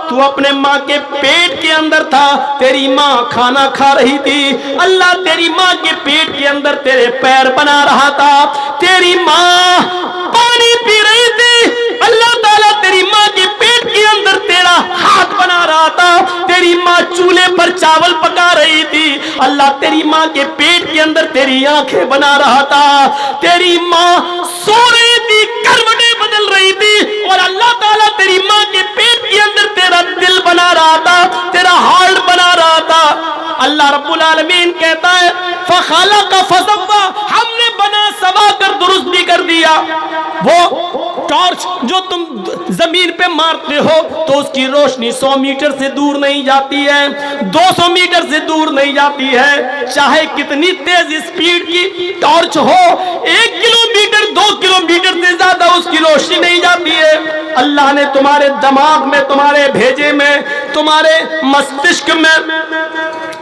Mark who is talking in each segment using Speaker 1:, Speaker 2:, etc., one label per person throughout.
Speaker 1: तू अपने माँ के पेट के अंदर था, तेरी माँ खाना खा रही थी। अल्लाह तेरी माँ के पेट के अंदर तेरे पैर बना रहा था, तेरी माँ पानी पी रही थी। अल्लाह ताला तेरी माँ के पेट के अंदर तेरा हाथ बना रहा था, तेरी माँ चूल्हे पर चावल पका रही थी। अल्लाह तेरी माँ के पेट के अंदर तेरी आंखें बना रहा था, तेरी माँ सो रही थी, करवटें बदल रही थी, और अल्लाह ताला तेरी माँ के पेट के अंदर तेरा दिल बना रहा था, तेरा हार्ट बना रहा था। अल्लाह रब्बुल आलमीन कहता है फखलक़ फसव्वा, हमने बना सवा कर दुरुस्त भी कर दिया। वो टॉर्च जो तुम जमीन पे मारते हो तो उसकी रोशनी 100 मीटर से दूर नहीं जाती है, 200 मीटर से दूर नहीं जाती है। चाहे कितनी तेज स्पीड की टॉर्च हो, 1 किलोमीटर 2 किलोमीटर से ज्यादा उसकी रोशनी नहीं जाती है। अल्लाह ने तुम्हारे दिमाग में, तुम्हारे भेजे में, तुम्हारे मस्तिष्क में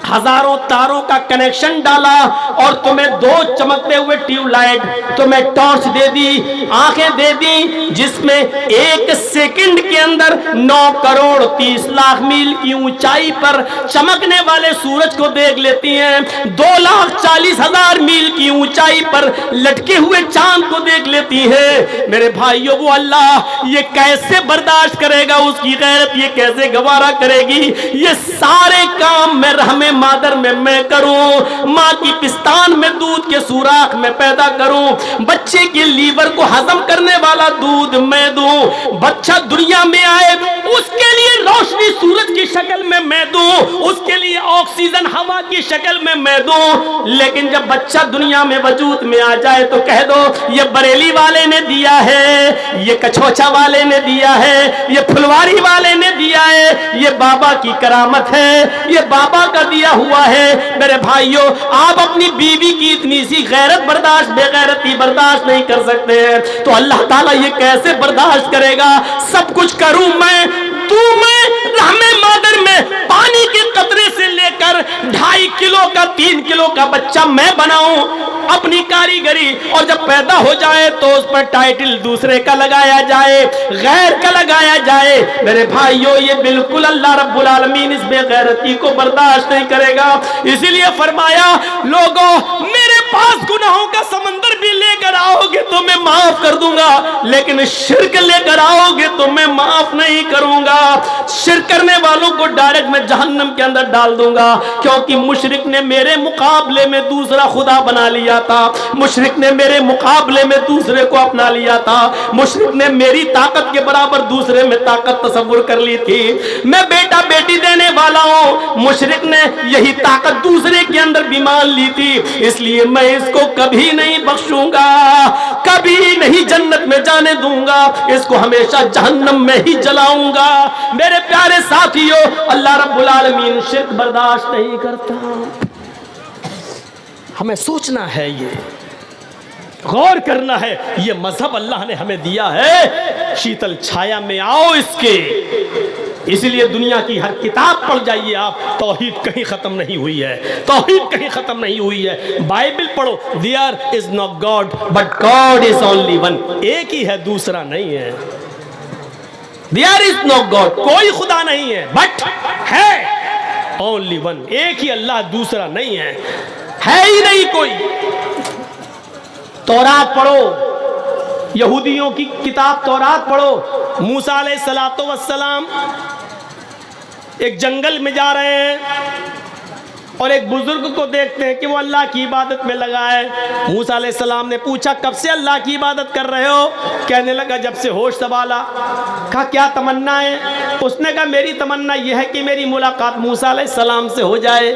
Speaker 1: हजारों तारों का कनेक्शन डाला और तुम्हें 2 चमकते हुए ट्यूबलाइट, तुम्हें टॉर्च दे दी, आंखें दे दी, जिसमें 1 सेकंड के अंदर 9 करोड़ 30 लाख मील की ऊंचाई पर चमकने वाले सूरज को देख लेती हैं, 2,40,000 मील की ऊंचाई पर लटके हुए चांद को देख लेती हैं। मेरे भाइयों, वो अल्लाह ये कैसे बर्दाश्त करेगा, उसकी गैरत ये कैसे गवारा करेगी? ये सारे काम मैं रहमे मादर में मैं करूं, माँ की पिस्तान में दूध के सुराख में पैदा करूं, बच्चे के लीवर को हजम करने वाला दूध मैं दूं, बच्चा दुनिया में आए उसके लिए रोशनी सूरज की शक्ल में मैं दूं, उसके लिए ऑक्सीजन हवा की शक्ल में मैं दूं। लेकिन जब बच्चा दुनिया में वजूद में आ जाए तो कह दो ये बरेली वाले ने दिया है, ये कछोचा वाले ने दिया है, ये फुलवारी वाले ने दिया है, ये बाबा की करामत है, ये बाबा का दिया हुआ है। मेरे भाइयों, आप अपनी बीवी की इतनी सी गैरत बर्दाश्त, बेगैरती बर्दाश्त नहीं कर सकते हैं तो अल्लाह ताला ये कैसे बर्दाश्त करेगा? सब कुछ करूं मैं, तू मैं रहमे मादर में पानी के कतरे से लेकर 2.5 किलो का 3 किलो का बच्चा मैं बनाऊं अपनी कारीगरी, और जब पैदा हो जाए तो उस पर टाइटल दूसरे का लगाया जाए, गैर का लगाया जाए। मेरे भाइयों, ये बिल्कुल अल्लाह रब्बुल आलमीन इस बेगैरती को बर्दाश्त नहीं करेगा। इसीलिए फरमाया, लोगों मेरे पास गुनाहों का समंदर भी लेकर आओगे तो मैं माफ कर दूंगा, लेकिन शिर्क लेकर आओगे तो मैं माफ नहीं करूंगा। शिर्क करने वालों को डायरेक्ट मैं जहन्नम के अंदर डाल दूंगा, क्योंकि मुशरिक ने मेरे मुकाबले में दूसरा खुदा बना लिया था, मुशरिक ने मेरे मुकाबले में दूसरे को अपना लिया था, मुशरिक ने मेरी ताकत के बराबर दूसरे में ताकत तस्वुर कर ली थी। मैं बेटा बेटी देने वाला हूं, मुशरिक ने यही ताकत दूसरे के अंदर भी मान ली थी, इसलिए मैं इसको कभी नहीं बख्शूंगा, कभी नहीं जन्नत में जाने दूंगा, इसको हमेशा जहन्नम में ही जलाऊंगा। मेरे प्यारे साथियों, अल्लाह रब्बुल आलमीन शिर्क बर्दाश्त नहीं करता। हमें सोचना है, ये गौर करना है, ये मजहब अल्लाह ने हमें दिया है, शीतल छाया में आओ इसके। इसलिए दुनिया की हर किताब पढ़ जाइए आप, तौहीद कहीं खत्म नहीं हुई है, तौहीद कहीं खत्म नहीं हुई है। बाइबल पढ़ो, there is no god but god is only one, एक ही है दूसरा नहीं है। देयर इज नो गॉड, कोई खुदा नहीं है, बट है ओनली वन, एक ही अल्लाह, दूसरा नहीं है ही नहीं कोई। तौरात पढ़ो, यहूदियों की किताब तौरात पढ़ो। मूसा अलैहिस्सलातो वस्सलाम एक जंगल में जा रहे हैं और एक बुजुर्ग को देखते हैं कि वो अल्लाह की इबादत में लगा है। मूसा अलैहिस्सलाम ने पूछा, कब से अल्लाह की इबादत कर रहे हो? कहने लगा, जब से होश संभाला। कहा, क्या तमन्ना है? उसने कहा, मेरी तमन्ना यह है कि मेरी मुलाकात मूसा अलैहिस्सलाम से हो जाए।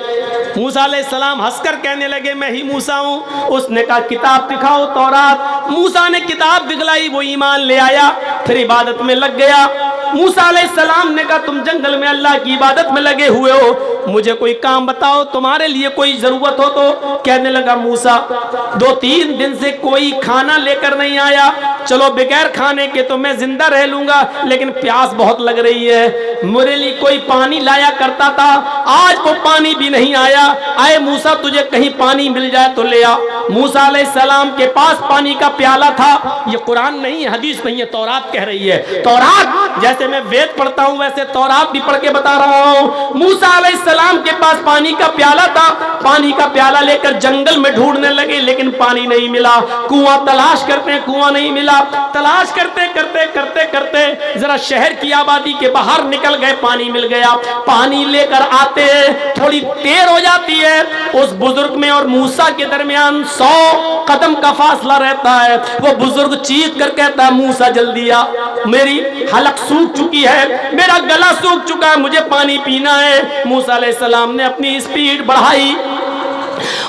Speaker 1: मूसा अलैहिस्सलाम हंसकर कहने लगे, मैं ही मूसा हूँ। उसने कहा, किताब दिखाओ तौरात। मूसा ने किताब दिखलाई, वो ईमान ले आया, फिर इबादत में लग गया। मूसा अलैहिस्सलाम ने कहा, तुम जंगल में अल्लाह की इबादत में लगे हुए हो, मुझे कोई काम बताओ, तुम्हारे लिए कोई जरूरत हो तो। कहने लगा मूसा 2-3 दिन से कोई खाना लेकर नहीं आया, चलो बगैर खाने के तो मैं जिंदा रह लूंगा, लेकिन प्यास बहुत लग रही है। मेरे लिए कोई पानी लाया करता था, आज तो पानी भी नहीं आया। आए मूसा तुझे कहीं पानी मिल जाए तो ले आ। मूसा अलैहिस्सलाम के पास पानी का प्याला था। ये कुरान नहीं है, हदीस नहीं है, तौरात कह रही है। तौरात जैसे मैं वेद पढ़ता हूं वैसे तौरात भी पढ़ के बता रहा हूं। मूसा अलैहिस्सलाम के पास पानी का प्याला था, पानी का प्याला लेकर जंगल में ढूंढने लगे, लेकिन पानी नहीं मिला। कुआं तलाश करते, कुआं नहीं मिला। तलाश करते करते करते करते जरा शहर की आबादी के बाहर निकल गए, पानी मिल गया। पानी लेकर आते थोड़ी देर हो जाती है, उस बुजुर्ग में और मूसा के दरमियान 100 कदम का फासला रहता है। वो बुजुर्ग चीख कर कहता है मूसा जल्दी आ, मेरी हलक सूख चुकी है, मेरा गला सूख चुका है, मुझे पानी पीना है। मूसा अलैहिस्सलाम ने अपनी स्पीड बढ़ाई,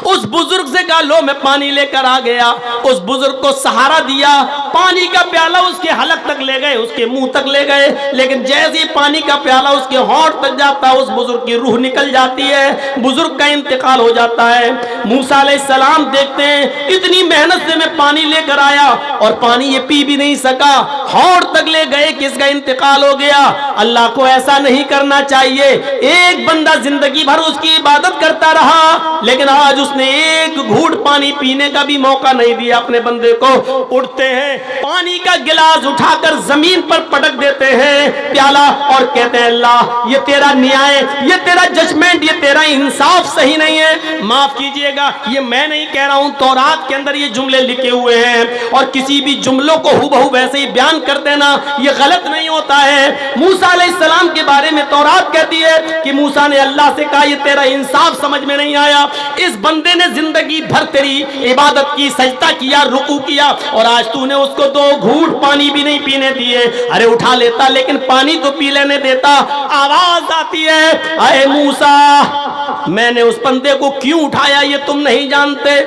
Speaker 1: उस बुजुर्ग से कहा लो मैं पानी लेकर आ गया। उस बुजुर्ग को सहारा दिया, पानी का प्याला उसके हलक तक ले गए, उसके मुंह तक ले गए, लेकिन जैसे ही पानी का प्याला उसके होंठ तक जाता है उस बुजुर्ग की रूह निकल जाती है, बुजुर्ग का इंतकाल हो जाता है। मूसा अलैहिस्सलाम देखते हैं इतनी मेहनत से मैं पानी लेकर आया और पानी ये पी भी नहीं सका, होंठ तक ले गए, किसका इंतकाल हो गया। अल्लाह को ऐसा नहीं करना चाहिए। एक बंदा जिंदगी भर उसकी इबादत करता रहा, लेकिन आज उसने एक घूंट पानी पीने का भी मौका नहीं दिया अपने बंदे को। उठते हैं, पानी का गिलास उठाकर जमीन पर पटक देते हैं प्याला और कहते हैं अल्लाह ये तेरा न्याय, ये तेरा जजमेंट, ये तेरा इंसाफ सही नहीं है, माफ कीजिएगा। ये मैं नहीं कह रहा हूं, तौरात के अंदर ये जुमले लिखे हुए हैं, और किसी भी जुमलों को हुबहू वैसे ही बयान कर देना ये गलत नहीं होता है। मूसा अलैहिस्सलाम के बारे में तौरात कहती है कि मूसा ने अल्लाह से कहा ये तेरा इंसाफ समझ में नहीं आया, इस बंदे ने जिंदगी भर तेरी इबादत की, सजदा किया, रुकू किया, और आज तूने उसको 2 घूंट पानी भी नहीं पीने दिए। अरे उठा लेता लेकिन पानी तो पी लेने देता। आवाज आती है अरे मूसा मैंने उस बंदे को क्यों उठाया ये तुम नहीं जानते,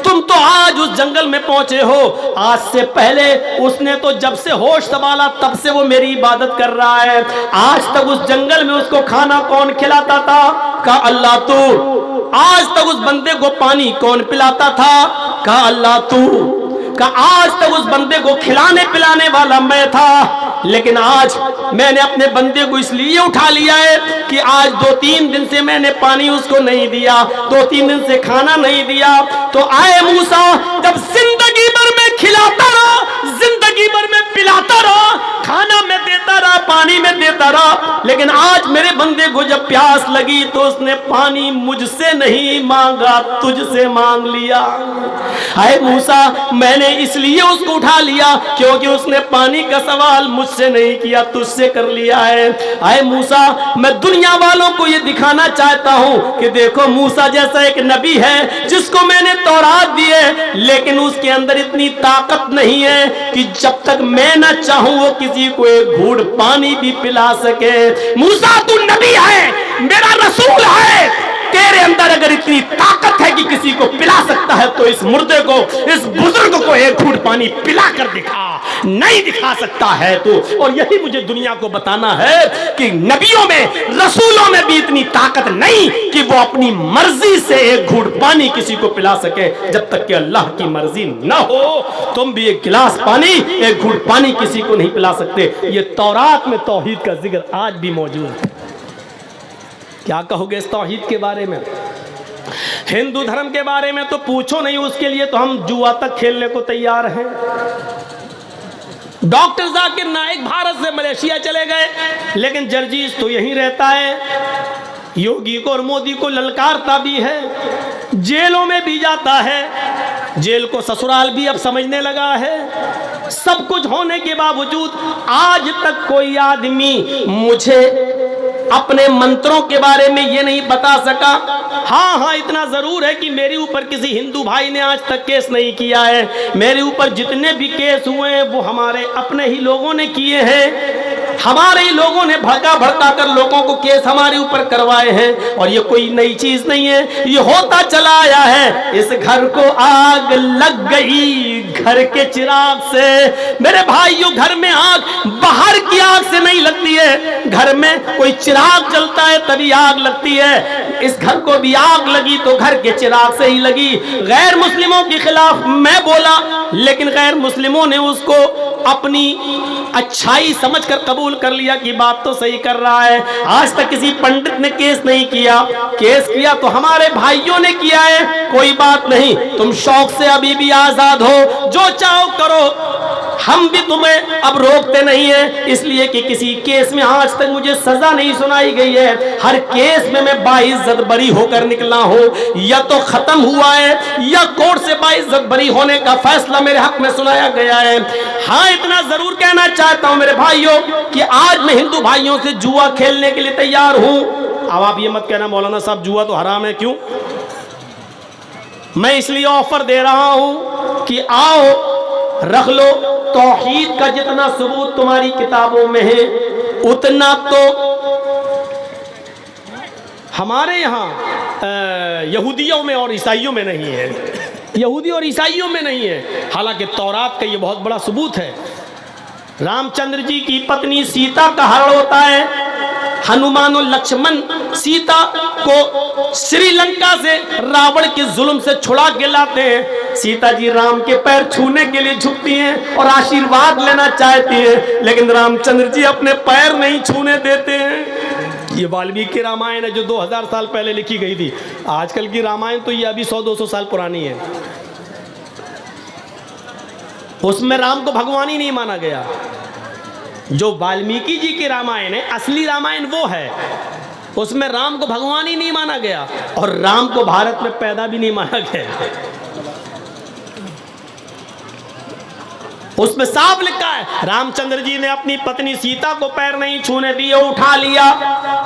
Speaker 1: तुम तो आज उस जंगल में पहुंचे हो, आज से पहले उसने तो जब से होश संभाला तब से वो मेरी इबादत कर रहा है। आज तक उस जंगल में उसको खाना कौन खिलाता था, कहा अल्लाह तू। आज तक उस बंदे को पानी कौन पिलाता था, कहा अल्लाह तू। कहा आज तक उस बंदे को खिलाने पिलाने वाला मैं था, लेकिन आज मैंने अपने बंदे को इसलिए उठा लिया है कि आज 2-3 दिन से मैंने पानी उसको नहीं दिया, 2-3 दिन से खाना नहीं दिया। तो आए मूसा जब जिंदगी भर में खिलाता रहा, जिंदगी भर में पिलाता रहा, खाना में देता रहा, पानी में देता रहा, लेकिन आज मेरे बंदे को जब प्यास लगी तो उसने पानी मुझसे नहीं मांगा, तुझसे मांग लिया। आए मूसा मैंने इसलिए उसको उठा लिया क्योंकि उसने पानी का सवाल मुझसे नहीं किया, तुझसे कर लिया है। आए मूसा मैं दुनिया वालों को ये दिखाना चाहता हूं कि देखो मूसा जैसा एक नबी है जिसको मैंने तौरात दी है, लेकिन उसके अंदर इतनी ताकत नहीं है कि जब तक मैं ना चाहूं वो किसी को एक घूंट पानी भी पिला सके। मूसा तू नबी है, मेरा रसूल है, तेरे अंदर अगर इतनी ताकत है कि किसी को पिला सकता है तो इस मुर्दे को, इस बुजुर्ग को एक घूंट पानी पिला कर दिखा। नहीं दिखा सकता है तो, और यही मुझे दुनिया को बताना है कि नबियों में, रसूलों में भी इतनी ताकत नहीं कि वो अपनी मर्जी से एक घूंट पानी किसी को पिला सके। जब तक कि अल्लाह की मर्जी ना हो तुम भी एक गिलास पानी, एक घूंट पानी किसी को नहीं पिला सकते। ये तौरात में तौहीद का जिक्र आज भी मौजूद है। क्या कहोगे इस तौहीद के बारे में? हिंदू धर्म के बारे में तो पूछो नहीं, उसके लिए तो हम जुआ तक खेलने को तैयार हैं। डॉक्टर जाकिर नाइक भारत से मलेशिया चले गए, लेकिन जर्जीस तो यहीं रहता है, योगी को और मोदी को ललकारता भी है, जेलों में भी जाता है, जेल को ससुराल भी अब समझने लगा है। सब कुछ होने के बावजूद आज तक कोई आदमी मुझे अपने मंत्रों के बारे में ये नहीं बता सका। हाँ, इतना जरूर है कि मेरे ऊपर किसी हिंदू भाई ने आज तक केस नहीं किया है। मेरे ऊपर जितने भी केस हुए हैं वो हमारे अपने ही लोगों ने किए हैं। हमारे ही लोगों ने भड़का भड़का कर लोगों को केस हमारे ऊपर करवाए हैं, और ये कोई नई चीज नहीं है, ये होता चला आया है। इस घर को आग लग गई घर के चिराग से। मेरे भाइयों, घर में आग बाहर की आग से नहीं लगती है, घर में कोई चिराग जलता है तभी आग लगती है। इस घर को भी आग लगी तो घर के चिराग से ही लगी। गैर मुस्लिमों के खिलाफ मैं बोला, लेकिन गैर मुस्लिमों ने उसको अपनी अच्छाई समझकर कबूल कर लिया कि बात तो सही कर रहा है। आज तक किसी पंडित ने केस नहीं किया, केस किया तो हमारे भाइयों ने किया है। कोई बात नहीं, तुम शौक से अभी भी आजाद हो, जो चाहो करो, हम भी तुम्हें अब रोकते नहीं है, इसलिए कि किसी केस में आज तक मुझे सजा नहीं सुनाई गई है। हर केस में मैं बाइज्जत बरी होकर निकला हूं, या तो खत्म हुआ है या कोर्ट से बाइज्जत बरी होने का फैसला मेरे हक में सुनाया गया है। हाँ, इतना जरूर कहना चाहता हूं मेरे भाइयों कि आज मैं हिंदू भाइयों से जुआ खेलने के लिए तैयार हूं। अब आप ये मत कहना मौलाना साहब जुआ तो हराम है, क्यों? मैं इसलिए ऑफर दे रहा हूं कि आओ रख लो, तौहीद का जितना सबूत तुम्हारी किताबों में है उतना तो हमारे यहाँ यहूदियों में और ईसाइयों में नहीं है। यहूदी और ईसाइयों में नहीं है। हालांकि तौरात का ये बहुत बड़ा सबूत है। रामचंद्र जी की पत्नी सीता का हरण होता है, हनुमान और लक्ष्मण सीता को श्रीलंका से रावण के जुल्म से छुड़ा के लाते हैं। सीता जी राम के पैर छूने के लिए झुकती हैं और आशीर्वाद लेना चाहती हैं, लेकिन रामचंद्र जी अपने पैर नहीं छूने देते हैं। ये वाल्मीकि रामायण है जो 2000 साल पहले लिखी गई थी। आजकल की रामायण तो ये अभी 100-200 साल पुरानी है। उसमें राम को भगवान ही नहीं माना गया। जो वाल्मीकि जी की रामायण है, असली रामायण वो है, उसमें राम को भगवान ही नहीं माना गया और राम को भारत में पैदा भी नहीं माना गया। उसमें साफ लिखा है रामचंद्र जी ने अपनी पत्नी सीता को पैर नहीं छूने दिए, उठा लिया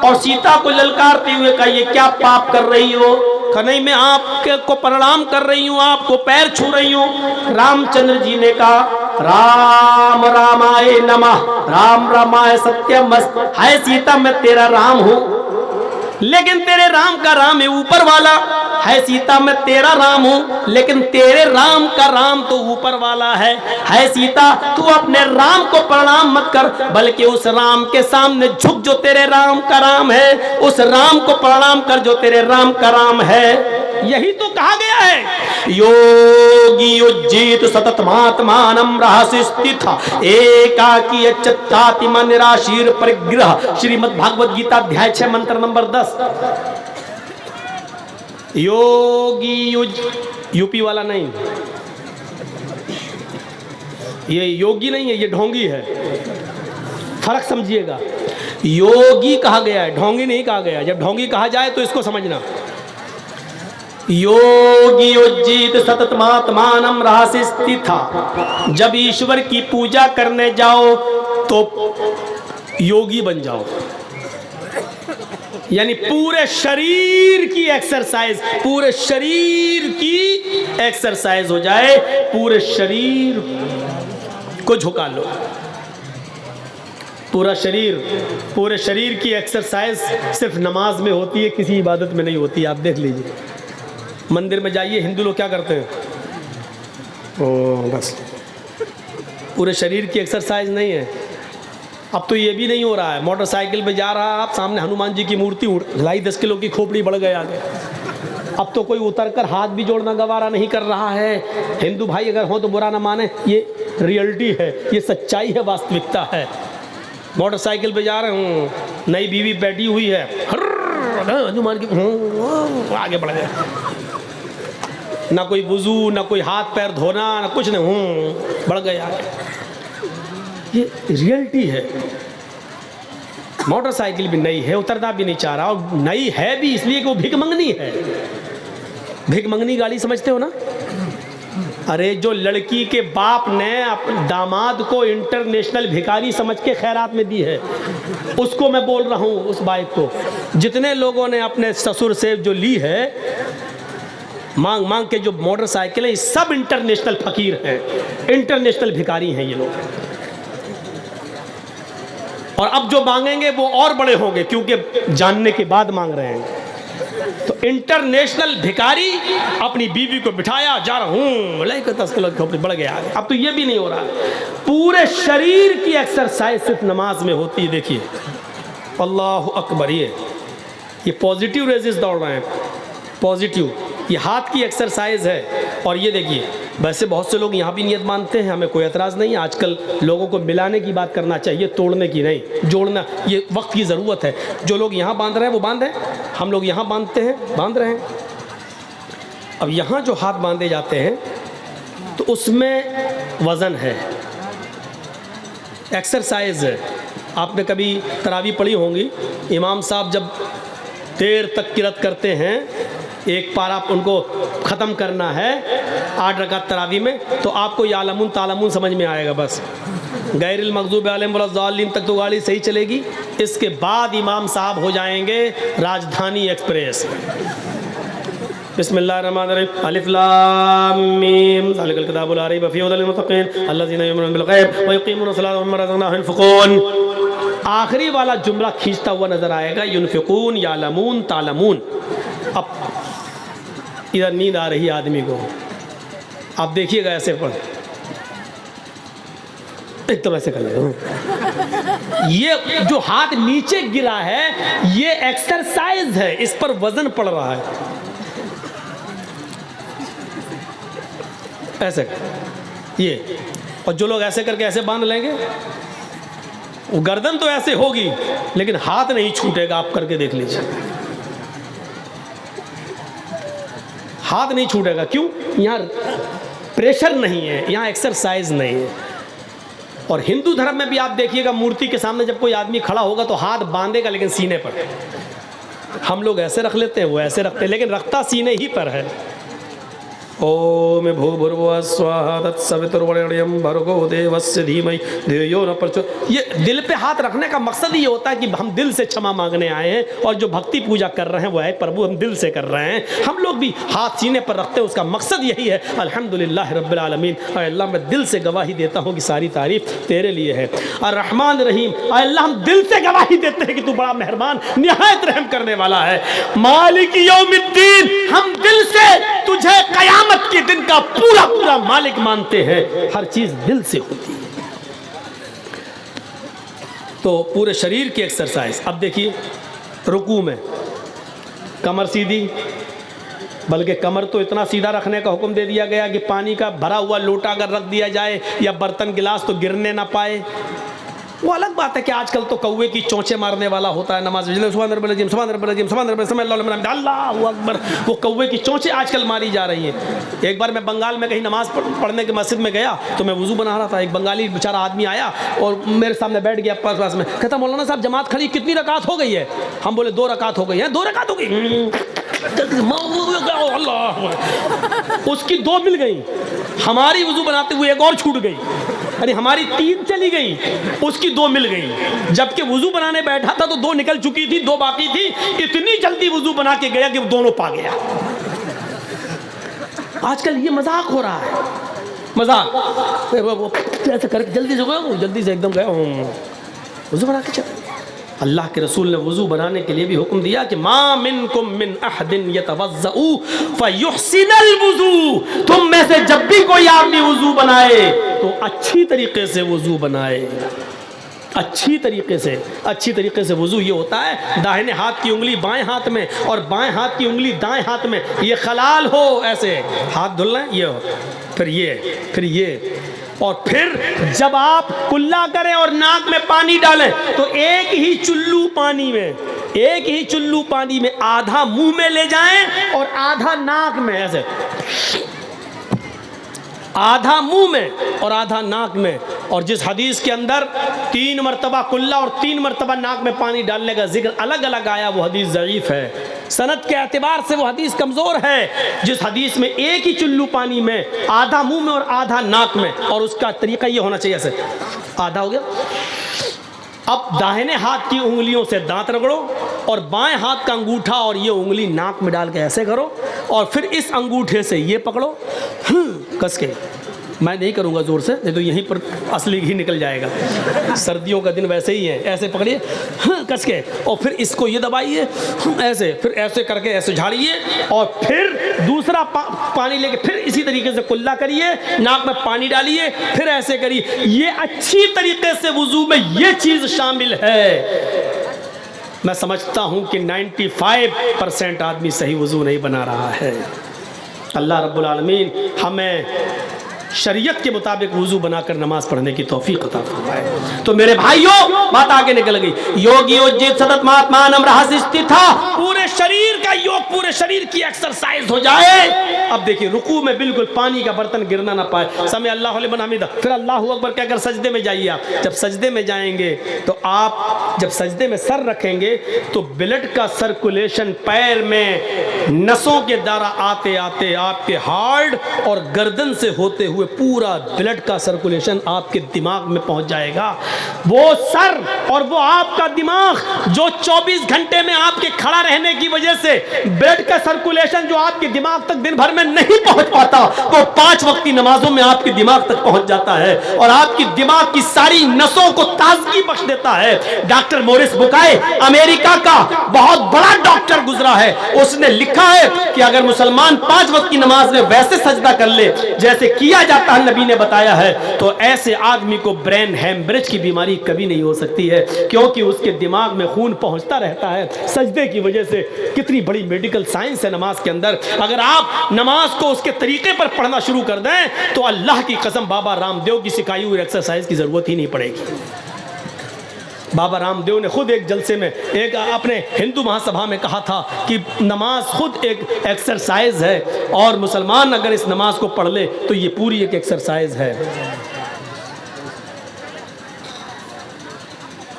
Speaker 1: और सीता को ललकारते हुए कहा, ये क्या पाप कर रही हो? कहा नहीं, मैं आपको प्रणाम कर रही हूँ, आपको पैर छू रही हूँ। रामचंद्र जी ने कहा, राम रामाय नमः, राम रामाय सत्यमस्त। हाय सीता, मैं तेरा राम हूँ, लेकिन तेरे राम का राम है ऊपर वाला। है सीता, मैं तेरा राम हूं, लेकिन तेरे राम का राम तो ऊपर वाला है सीता, तू अपने राम को प्रणाम मत कर, बल्कि उस राम के सामने झुक जो तेरे राम का राम है, उस राम को प्रणाम कर जो तेरे राम का राम है। यही तो कहा गया है, योगी युज्जित सततमात्मानं रहस्य स्थित एकाकी अच्युताति मन निराशीर परिग्रह। श्रीमद् भागवत गीता अध्याय 6 मंत्र नंबर 10। योगी युज, यूपी वाला नहीं, ये योगी नहीं है, ये ढोंगी है, फर्क समझिएगा। योगी कहा गया है, ढोंगी नहीं कहा गया। जब ढोंगी कहा जाए तो इसको समझना। योगी उज्जित सततमात्मानं रहस्य स्थिता। जब ईश्वर की पूजा करने जाओ तो योगी बन जाओ, यानी पूरे शरीर की एक्सरसाइज, पूरे शरीर की एक्सरसाइज हो जाए, पूरे शरीर को झुका लो। पूरे शरीर की एक्सरसाइज सिर्फ नमाज में होती है, किसी इबादत में नहीं होती। आप देख लीजिए, मंदिर में जाइए, हिंदू लोग क्या करते हैं, बस पूरे शरीर की एक्सरसाइज नहीं है। अब तो ये भी नहीं हो रहा है, मोटरसाइकिल पे जा रहा है आप, सामने हनुमान जी की मूर्ति ढाई 10 किलो की खोपड़ी बढ़ गया आगे। अब तो कोई उतरकर हाथ भी जोड़ना गवारा नहीं कर रहा है। हिंदू भाई अगर हो तो बुरा ना माने, ये रियलिटी है, ये सच्चाई है, वास्तविकता है। मोटरसाइकिल पे जा रहे हूँ, नई बीवी बैठी हुई है, हनुमान की आगे बढ़ गया, ना कोई वुजू, ना कोई हाथ पैर धोना, ना कुछ नहीं, बढ़ गया आगे। ये रियलिटी है। मोटरसाइकिल भी नई है, उतरना भी नहीं चाह रहा, और नई है भी इसलिए कि वो भिख मंगनी है। भिख मंगनी गाड़ी समझते हो ना? अरे जो लड़की के बाप ने अपने दामाद को इंटरनेशनल भिखारी समझ के खैरात में दी है, उसको मैं बोल रहा हूँ, उस बाइक को। जितने लोगों ने अपने ससुर से जो ली है मांग मांग के, जो मोटरसाइकिल है, सब इंटरनेशनल फकीर हैं, इंटरनेशनल भिखारी हैं ये लोग। और अब जो मांगेंगे वो और बड़े होंगे, क्योंकि जानने के बाद मांग रहे हैं। तो इंटरनेशनल भिखारी अपनी बीवी को बिठाया, जा रहा हूँ, 10 किलो खोपड़ी बढ़ गया। अब तो ये भी नहीं हो रहा। पूरे शरीर की एक्सरसाइज सिर्फ नमाज में होती है। देखिए, अल्लाह अकबर, ये पॉजिटिव रेजिस दौड़ रहे हैं, पॉजिटिव। ये हाथ की एक्सरसाइज है। और ये देखिए, वैसे बहुत से लोग यहाँ भी नियत मानते हैं, हमें कोई एतराज़ नहीं। आजकल लोगों को मिलाने की बात करना चाहिए, तोड़ने की नहीं, जोड़ना। ये वक्त की ज़रूरत है। जो लोग यहाँ बांध रहे हैं वो बांधें, हम लोग यहाँ बांधते हैं, बांध रहे हैं। अब यहाँ जो हाथ बांधे जाते हैं तो उसमें वज़न है, एक्सरसाइज है। आपने कभी तरावी पढ़ी होंगी, इमाम साहब जब देर तक किरत करते हैं, एक पारा उनको ख़त्म करना है 8 रकात तरावी में, तो आपको यालमून तालमून समझ में आएगा बस। गैरिल मग़ज़ूबि अलैहिम वलद्दाल्लीन तक तो गाड़ी सही चलेगी। इसके बाद इमाम साहब हो जाएंगे राजधानी एक्सप्रेस। बिस्मिल्लाहिर्रहमानिर्रहीम, अलिफ लाम मीम, ज़ालिकल किताबु ला रैब फ़ीहि हुदल लिल-मुत्तक़ीन अल्लज़ीना युमिनूना बिल ग़ैब व युक़ीमूना स-सलाता व मिम्मा रज़क़नाहुम युनफ़िक़ून। आखिरी वाला जुमला खींचता हुआ नज़र आएगा, युनफ़िक़ून, यालमून, तालमून। अब इधर नींद आ रही है आदमी को, आप देखिएगा ऐसे पढ़, एकदम ऐसे कर लेगा। ये जो हाथ नीचे गिरा है ये एक्सरसाइज है, इस पर वजन पड़ रहा है। ऐसे ये, और जो लोग ऐसे करके ऐसे बांध लेंगे, वो गर्दन तो ऐसे होगी लेकिन हाथ नहीं छूटेगा। आप करके देख लीजिए, हाथ नहीं छूटेगा। क्यों? यहाँ प्रेशर नहीं है, यहाँ एक्सरसाइज नहीं है। और हिंदू धर्म में भी आप देखिएगा, मूर्ति के सामने जब कोई आदमी खड़ा होगा तो हाथ बांधेगा लेकिन सीने पर। हम लोग ऐसे रख लेते हैं, वो ऐसे रखते हैं, लेकिन रखता सीने ही पर है। ओम भूर्भुवः स्वः तत्सवितुर्वरेण्यं भर्गो देवस्य धीमहि धियो यो न प्रचोदयात्। ये दिल पे हाथ रखने का मकसद ये होता है कि हम दिल से क्षमा मांगने आए हैं, और जो भक्ति पूजा कर रहे हैं वो है प्रभु, हम दिल से कर रहे हैं। हम लोग भी हाथ सीने पर रखते हैं, उसका मकसद यही है, अल्हम्दुलिल्लाह रब्बिल आलमीन, अल्लाह मैं दिल से गवाही देता हूँ कि सारी तारीफ तेरे लिए है। और रहमान रहीम, अल्लाह हम दिल से गवाही देते हैं कि तू बड़ा मेहरबान निहायत रहम करने वाला है। मालिक यौमिद्दीन, हम दिल से तुझे कयामत के दिन का पूरा पूरा मालिक मानते हैं। हर चीज दिल से होती है। तो पूरे शरीर की एक्सरसाइज। अब देखिए, रुकू में कमर सीधी, बल्कि कमर तो इतना सीधा रखने का हुक्म दे दिया गया कि पानी का भरा हुआ लोटा अगर रख दिया जाए या बर्तन गिलास तो गिरने ना पाए। वो अलग बात है कि आजकल तो कौवे की चोंचे मारने वाला होता है नमाज में, अल्लाहु अकबर, वो कौवे की चोंचे आजकल मारी जा रही हैं। एक बार मैं बंगाल में कहीं नमाज पढ़ने के मस्जिद में गया तो मैं वुजू बना रहा था, एक बंगाली बेचारा आदमी आया और मेरे सामने बैठ गया पास में, कहता मौलाना साहब जमात खड़ी, कितनी रकात हो गई है? हम बोले 2 रकात हो गई है। 2 रकात हो गई? उसकी 2 मिल गई, हमारी वुजू बनाते हुए एक और छूट गई, यानी हमारी 3 चली गई, उसकी 2 मिल गई। जबकि वुजू बनाने बैठा था तो 2 निकल चुकी थी, 2 बाकी थी। इतनी जल्दी वुजू बना के गया कि वो दोनों पा गया। आजकल ये मजाक हो रहा है, मजाक। ऐसे करके जल्दी से गया, जल्दी से एकदम गया, वुजू बना के चला। अल्लाह के रसूल ने वुजू बनाने के लिए भी हुक्म दिया कि मा मिनकुम मिन अहदिन यतवज़्ज़उ फयुहसिनुल वुजू, तुम में से जब भी कोई आदमी वुजू बनाए तो अच्छी तरीके से वुजू बनाए। अच्छी तरीके से वुजू ये होता है दाहिने हाथ की उंगली बाएं हाथ में और बाएं हाथ की उंगली दाएं हाथ में, ये खलाल हो, ऐसे हाथ धुलना है, ये हो, फिर ये और फिर जब आप कुल्ला करें और नाक में पानी डालें तो एक ही चुल्लू पानी में आधा मुंह में ले जाएं और आधा नाक में, ऐसे आधा मुंह में और आधा नाक में। और जिस हदीस के अंदर 3 मरतबा कुल्ला और 3 मरतबा नाक में पानी डालने का जिक्र अलग अलग आया, वो हदीस ज़ईफ़ है, सनद के एतबार से वो हदीस कमज़ोर है। जिस हदीस में एक ही चुल्लू पानी में, आधा मुंह में और आधा नाक में, और उसका तरीका ये होना चाहिए, ऐसे आधा हो गया। अब दाहिने हाथ की उंगलियों से दांत रगड़ो और बाएं हाथ का अंगूठा और ये उंगली नाक में डाल के ऐसे करो, और फिर इस अंगूठे से ये पकड़ो कस के, मैं नहीं करूँगा ज़ोर से, नहीं तो यहीं पर असली घी निकल जाएगा। सर्दियों का दिन वैसे ही है, ऐसे पकड़िए कस के, और फिर इसको ये दबाइए ऐसे, फिर ऐसे करके ऐसे झाड़िए, और फिर दूसरा पानी लेके फिर इसी तरीके से कुल्ला करिए, नाक में पानी डालिए, फिर ऐसे करिए। ये अच्छी तरीके से वुज़ू में ये चीज़ शामिल है। मैं समझता हूँ कि 95% आदमी सही वुज़ू नहीं बना रहा है। अल्लाह रब्बुल आलमीन हमें शरीयत के मुताबिक वुज़ू बनाकर नमाज पढ़ने की तौफीक अता फरमाए। तो मेरे भाइयों, बात आगे निकल गई। योगी उज्जित सतत महात्मानम रहस्य था, पूरे शरीर का योग, पूरे शरीर की एक्सरसाइज हो जाए। अब देखिए, रुकू में बिल्कुल पानी का बर्तन गिरना ना पाए। समय अल्लाह लिमन हमीदा, फिर अल्लाहु अकबर कहकर सजदे में जाइए। आप जब सजदे में जाएंगे तो आप जब सजदे में सर रखेंगे तो ब्लड का सर्कुलेशन पैर में नसों के द्वारा आते आते आपके हार्ट और गर्दन से होते हुए पूरा ब्लड का सर्कुलेशन आपके दिमाग में पहुंच जाएगा। वो सर और वो आपका दिमाग जो 24 घंटे में आपके खड़ा रहने की वजह से ब्लड का सर्कुलेशन जो आपके दिमाग तक दिन भर में नहीं पहुंच पाता, वो 5 वक्त की नमाजों में आपके दिमाग तक पहुंच जाता है और आपकी दिमाग की सारी नसों को ताजगी बख्श देता है। डॉक्टर मोरिस बुकाय, अमेरिका का बहुत बड़ा डॉक्टर गुजरा है, उसने लिखा है कि अगर मुसलमान 5 वक्त की नमाज में वैसे सजदा कर ले जैसे किया जाता है, नबी ने बताया है, तो ऐसे आदमी को ब्रेन हैमरेज की बीमारी कभी नहीं हो सकती है, क्योंकि उसके दिमाग में खून पहुंचता रहता है सजदे की वजह से। कितनी बड़ी मेडिकल साइंस है नमाज के अंदर। अगर आप नमाज को उसके तरीके पर पढ़ना शुरू कर दें तो अल्लाह की कसम बाबा रामदेव की सिखाई हुई एक्सरसाइज की जरूरत ही नहीं पड़ेगी। बाबा रामदेव ने खुद एक जलसे में, एक अपने हिंदू महासभा में कहा था कि नमाज खुद एक एक्सरसाइज है और मुसलमान अगर इस नमाज को पढ़ ले तो ये पूरी एक एक्सरसाइज है।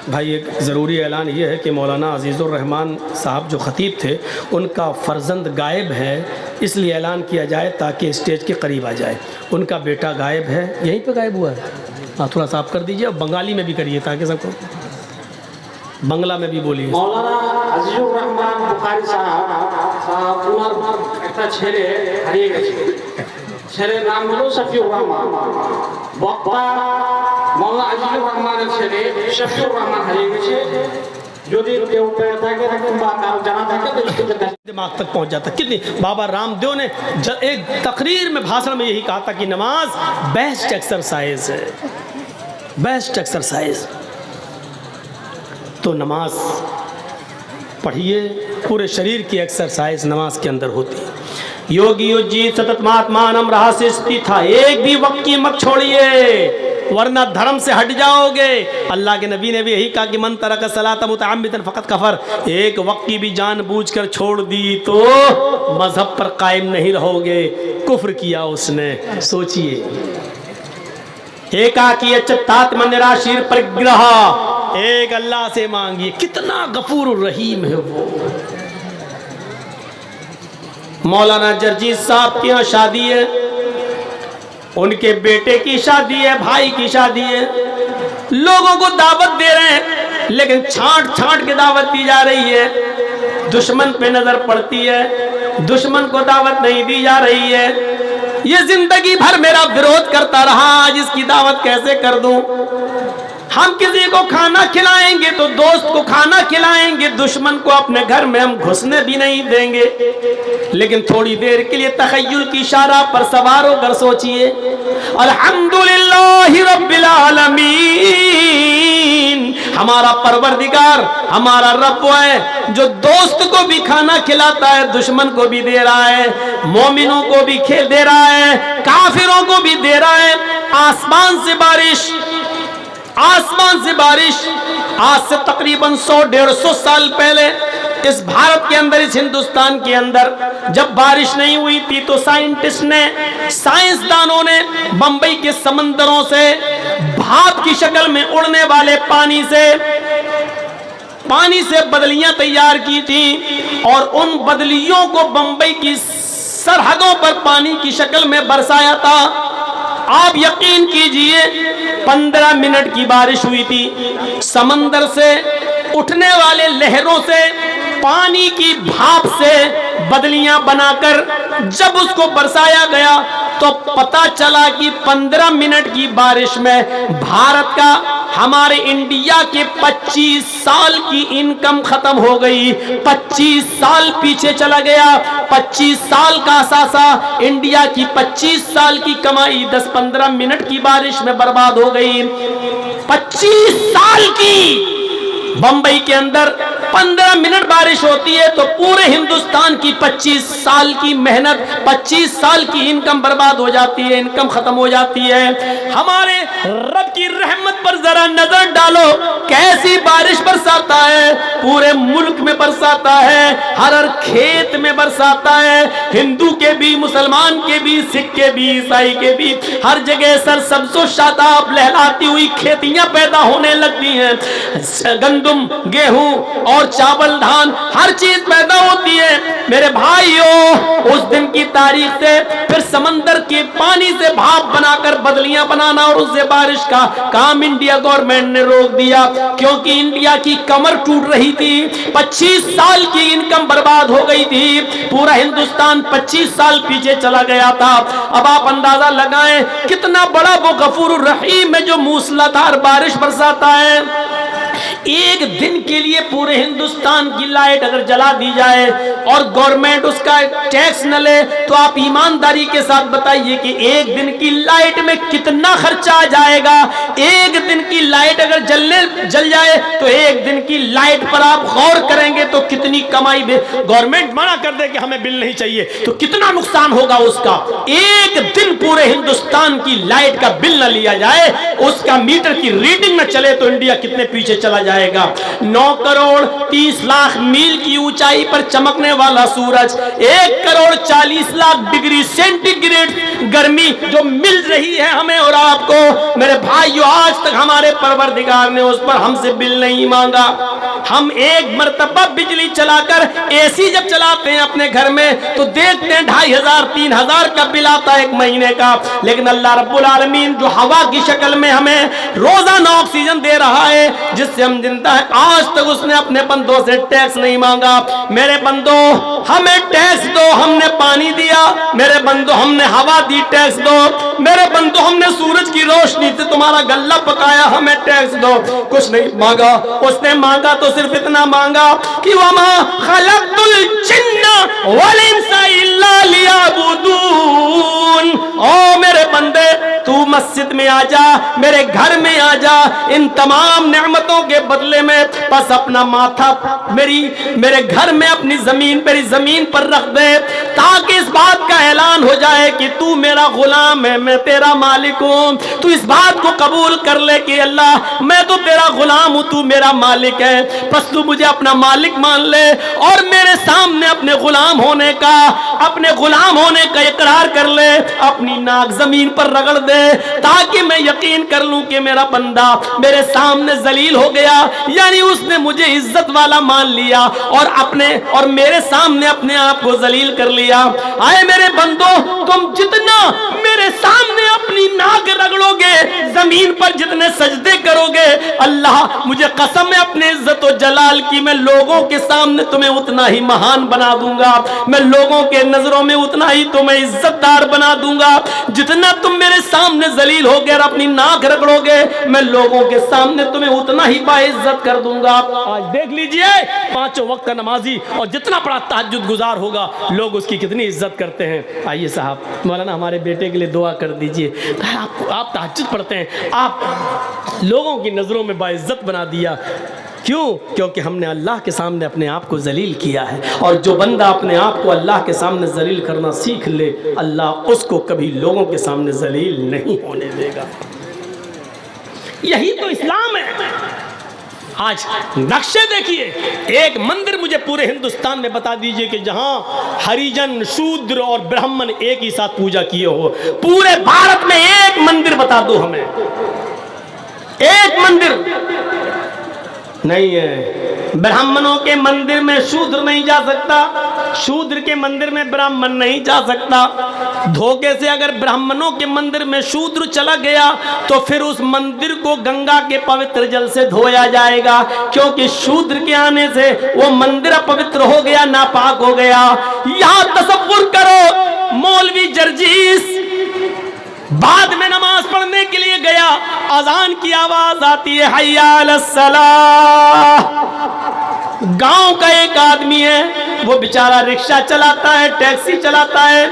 Speaker 1: भाई, एक ज़रूरी ऐलान ये है कि मौलाना अजीज़ुर रहमान साहब जो ख़तीब थे, उनका फ़र्जंद गायब है, इसलिए ऐलान किया जाए ताकि स्टेज के करीब आ जाए। उनका बेटा गायब है, यहीं पे गायब हुआ है। हाँ, थोड़ा सा आप कर दीजिए, और बंगाली में भी करिए ताकि सबको, বাংলা में भी बोलिए।
Speaker 2: मौलाना আজিজুর রহমান বুখারী সাহেব ওনার একটা ছেলে হারিয়ে গেছে, ছেলের নাম হলো শফিউর রহমান। বক্তা মৌলানা আজিজুর রহমানের ছেলে শফিউর রহমান হারিয়ে গেছে। যদি কেউ পেয়ে থাকে কিংবা কারো জানা থাকে তো इसको
Speaker 1: दिमाग तक पहुंच जाता। कितनी बाबा रामदेव ने एक तकरीर में, भाषण में यही कहा था कि नमाज बेस्ट एक्सरसाइज है, बेस्ट एक्सरसाइज। तो नमाज पढ़िए, पूरे शरीर की एक्सरसाइज नमाज के अंदर होती है। योगी उज्जीत सतत महात्मानम रहस्य स्थित था, एक भी वक्त की मत छोड़िए वरना धर्म से हट जाओगे। अल्लाह के नबी ने भी यही कहा कि मन तरक सलात मुतअम्मिदन फकत कफर, एक वक्त की भी जानबूझकर छोड़ दी तो मजहब पर कायम नहीं रहोगे, कुफ्र किया उसने। सोचिए, एकाकी चित्तात्म निराशीर परिग्रह, एक अल्लाह से मांगिए, कितना गफूर रहीम है वो। मौलाना जरजीत साहब की यहाँ शादी है, उनके बेटे की शादी है, भाई की शादी है, लोगों को दावत दे रहे हैं लेकिन छांट छांट के दावत दी जा रही है। दुश्मन पे नजर पड़ती है, दुश्मन को दावत नहीं दी जा रही है। ये जिंदगी भर मेरा विरोध करता रहा, आज इसकी दावत कैसे कर दूं। हम किसी को खाना खिलाएंगे तो दोस्त को खाना खिलाएंगे, दुश्मन को अपने घर में हम घुसने भी नहीं देंगे। लेकिन थोड़ी देर के लिए तखय्युल की इशारा पर सवार होकर सोचिए, अल्हम्दुलिल्लाहि रब्बिल आलमीन, हमारा परवरदिगार, हमारा रब है जो दोस्त को भी खाना खिलाता है, दुश्मन को भी दे रहा है, मोमिनों को भी दे रहा है, काफिरों को भी दे रहा है। आसमान से बारिश, आसमान से बारिश, आज से तकरीबन 100-150 साल पहले इस भारत के अंदर, इस हिंदुस्तान के अंदर जब बारिश नहीं हुई थी तो साइंटिस्ट ने, साइंसदानों ने बंबई के समंदरों से भाप की शक्ल में उड़ने वाले पानी से बदलियां तैयार की थी और उन बदलियों को बंबई की सरहदों पर पानी की शक्ल में बरसाया था। आप यकीन कीजिए 15 मिनट की बारिश हुई थी, समंदर से उठने वाले लहरों से पानी की भाप से बदलियां बनाकर जब उसको बरसाया गया तो पता चला कि 15 मिनट की बारिश में भारत का, हमारे इंडिया के 25 साल की इनकम खत्म हो गई। 25 साल पीछे चला गया। 25 साल का असासा, इंडिया की 25 साल की कमाई 10-15 मिनट की बारिश में बर्बाद हो गई। 25 साल की, बंबई के अंदर 15 मिनट बारिश होती है तो पूरे हिंदुस्तान की 25 साल की मेहनत, 25 साल की इनकम बर्बाद हो जाती है, इनकम खत्म हो जाती है। हमारे रब की रहमत पर जरा नजर डालो, कैसी बारिश बरसाता है, पूरे मुल्क में बरसाता है, हर खेत में बरसाता है, हिंदू के भी, मुसलमान के भी, सिख के भी, ईसाई के भी, हर जगह सरसब्ज़ो शादाब लहलाती हुई खेतियां पैदा होने लगती हैं। गंदुम, गेहूं और चावल, धान, हर चीज पैदा होती है। मेरे भाइयों, उस दिन की तारीख से फिर समंदर के पानी से भाप बनाकर बदलियां बनाना और उससे बारिश का काम इंडिया गवर्नमेंट ने रोक दिया, क्योंकि इंडिया की कमर टूट रही थी। 25 साल की इनकम बर्बाद हो गई थी। पूरा हिंदुस्तान 25 साल पीछे चला गया था। अब आप अंदाजा लगाएं कितना बड़ा वो गफूर रहीम है जो मूसलाधार बारिश बरसाता है। एक दिन के लिए पूरे हिंदुस्तान की लाइट अगर जला दी जाए और गवर्नमेंट उसका टैक्स न ले, तो आप ईमानदारी के साथ बताइए कि एक दिन की लाइट में कितना खर्चा आ जाएगा। एक दिन की लाइट अगर जल जाए तो एक दिन की लाइट पर आप गौर करेंगे तो कितनी कमाई गवर्नमेंट मना कर दे कि हमें बिल नहीं चाहिए तो कितना नुकसान होगा उसका। एक दिन पूरे हिंदुस्तान की लाइट का बिल न लिया जाए, उसका मीटर की रीडिंग न चले तो इंडिया कितने पीछे चला जाएगा। 9 करोड़ 30 लाख मील की ऊंचाई पर चमकने वाला सूरज, 1 करोड़ 40 लाख डिग्री सेंटीग्रेड गर्मी जो मिल रही है हमें और आपको, मेरे भाइयों, आज तक हमारे परवरदिगार ने उस पर हमसे बिल नहीं मांगा। हम एक मर्तबा बिजली चलाकर एसी जब चलाते हैं अपने घर में तो देखते हैं 2500-3000 का बिल आता है एक महीने का, लेकिन अल्लाह रब्बुल आलमीन जो हवा की शक्ल में हमें रोजाना ऑक्सीजन दे रहा है जिससे हम जिंदा है, आज तक उसने अपने बंदों से टैक्स नहीं मांगा। मेरे बंदों, हमें टैक्स दो, हमने पानी दिया। मेरे बंदों, हमने हवा दी, टैक्स दो। मेरे बंदों, हमने सूरज की रोशनी से तुम्हारा गल्ला पकाया, हमें टैक्स दो। कुछ नहीं मांगा। उसने मांगा तो सिर्फ इतना मांगा कि वमा खलक़तुल जिन्ना वल इंसा इल्ला लियअबुदून। ओ मेरे बंदे, तू मस्जिद में आ जा, मेरे घर में आ जा, इन तमाम नेमतों के बदले में बस अपना माथा मेरे घर में अपनी जमीन, मेरी जमीन पर रख दे, ताकि इस बात का ऐलान हो जाए कि तू मेरा गुलाम है, मैं तेरा मालिक हूं। तू इस बात को कबूल कर ले कि अल्लाह, मैं तो तेरा गुलाम हूं, तू मेरा मालिक है। बस तू मुझे अपना मालिक मान ले और मेरे सामने अपने गुलाम होने का इकरार कर ले, अपनी नाक जमीन पर रगड़ दे, ताकि मैं यकीन कर लूं कि मेरा बंदा मेरे सामने जलील हो गया, यानी उसने मुझे इज्जत वाला मान लिया और मेरे सामने अपने आप को जलील कर लिया। आए मेरे बंदो, तुम जितना मेरे सामने अपनी नाक रगड़ोगे, जमीन पर जितने सजदे करोगे, अल्लाह मुझे कसम है अपने इज्जत और जलाल की, मैं लोगों के सामने तुम्हें उतना ही महान बना दूंगा, मैं लोगों के नजरों में उतना ही तुम्हें इज्जतदार बना दूंगा। जितना तुम मेरे सामने जलील होगे और अपनी नाक रगड़ोगे, मैं लोगों के सामने तुम्हें उतना ही बाइज्जत कर दूंगा। आज देख लीजिए, 5 वक्त का नमाजी और जितना बड़ा तहज्जुद गुजार होगा, लोग उसकी कितनी इज्जत करते हैं। आइए साहब, मौलाना हमारे बेटे के लिए दुआ कर दीजिए। आप तहज्जुद पढ़ते हैं, आप लोगों की नजरों में बाइज्जत बना दिया। क्यों? क्योंकि हमने अल्लाह के सामने अपने आप को जलील किया है, और जो बंदा अपने आप को अल्लाह के सामने जलील करना सीख ले, अल्लाह उसको कभी लोगों के सामने जलील नहीं होने देगा। यही तो इस्लाम है। आज नक्शे देखिए, एक मंदिर मुझे पूरे हिंदुस्तान में बता दीजिए कि जहां हरिजन, शूद्र और ब्राह्मण एक ही साथ पूजा किए हो। पूरे भारत में एक मंदिर बता दो हमें, एक मंदिर नहीं है। ब्राह्मणों के मंदिर में शूद्र नहीं जा सकता, शूद्र के मंदिर में ब्राह्मण नहीं जा सकता। धोखे से अगर ब्राह्मणों के मंदिर में शूद्र चला गया तो फिर उस मंदिर को गंगा के पवित्र जल से धोया जाएगा, क्योंकि शूद्र के आने से वो मंदिर अपवित्र हो गया, नापाक हो गया। यहां तसव्वुर करो, मौलवी जर्जीस बाद में नमाज पढ़ने के लिए गया, अजान की आवाज आती है, हय्या अलस सलाह। गांव का एक आदमी है, वो बेचारा रिक्शा चलाता है, टैक्सी चलाता है,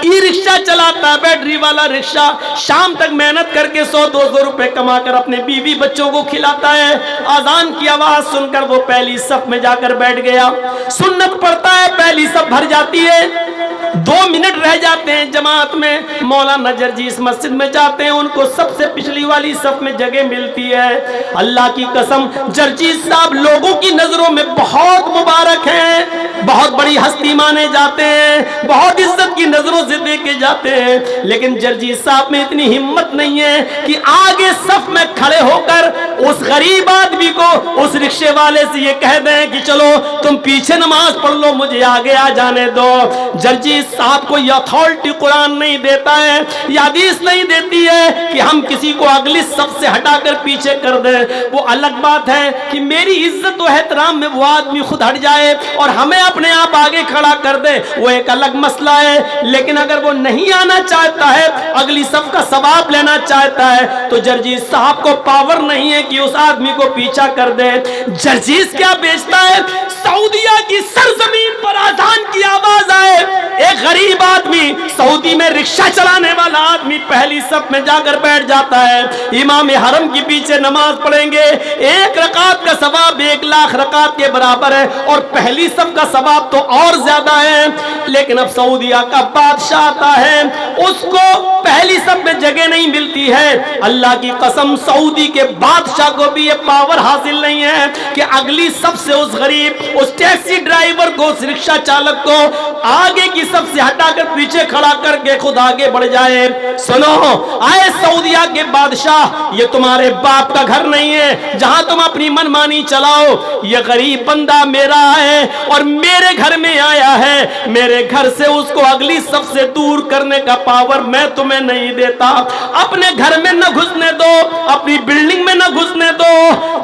Speaker 1: ई रिक्शा चलाता है, बैटरी वाला रिक्शा। शाम तक मेहनत करके 100-200 रुपए कमाकर अपने बीवी बच्चों को खिलाता है। अजान की आवाज सुनकर वो पहली सफ में जाकर बैठ गया। सुन्नत पढ़ता है, पहली सफ भर जाती है, 2 मिनट रह जाते हैं जमात में। मौलाना जर्जीस मस्जिद में जाते हैं, उनको सबसे पिछली वाली सफ में जगह मिलती है। अल्लाह की कसम, जर्जीस साहब लोगों की नजरों में बहुत मुबारक हैं, बहुत बड़ी हस्ती माने जाते हैं, बहुत इज्जत की नजरों से देखे जाते हैं। लेकिन जर्जीस साहब में इतनी हिम्मत नहीं है कि आगे सफ में खड़े होकर उस गरीब आदमी को, उस रिक्शे वाले से ये कह दें कि चलो तुम पीछे नमाज पढ़ लो, मुझे आगे आ जाने दो। जर्जीस साहब को यह अथॉरिटी कुरान नहीं देता है, यह हदीस नहीं देती है कि हम किसी को अगली सफ से हटाकर पीछे कर दें। वो अलग बात है कि मेरी इज्जत और एहतराम में वो आदमी खुद हट जाए और हमें अपने आप आगे खड़ा कर दे, वो एक अलग मसला है। लेकिन अगर वो नहीं आना चाहता है, अगली सफ का सवाब लेना चाहता है, तो जर्जीस साहब को पावर नहीं है कि उस आदमी को पीछा कर दे। जर्जीस क्या बेचता है? सऊदिया की सरजमीन पर अजान की आवाज आए, एक गरीब आदमी, सऊदी में रिक्शा चलाने वाला आदमी पहली सफ में जाकर बैठ जाता है। इमाम हरम के पीछे नमाज पढ़ेंगे, 1 रकात का सवाब 1 लाख रकात के बराबर है, और पहली सफ का सवाब तो और ज्यादा है। लेकिन अब सऊदिया का बादशाह आता है, उसको पहली सफ में जगह नहीं मिलती है। अल्लाह की कसम, सऊदी के बादशाह को भी ये पावर हासिल नहीं है कि अगली सफ से उस गरीब, उस टैक्सी ड्राइवर को, उस रिक्शा चालक को आगे की सफ से हटाकर पीछे खड़ा करके खुद आगे बढ़ जाए। सुनो आए सऊदिया के बादशाह, ये तुम्हारे बाप का घर नहीं है जहां तुम अपनी मनमानी चलाओ। ये गरीब बंदा मेरा है और मेरे घर में आया है, मेरे घर से उसको अगली सफ से दूर करने का पावर मैं तुम्हें नहीं देता। अपने घर में न घुसने दो, अपनी बिल्डिंग में न घुसने दो,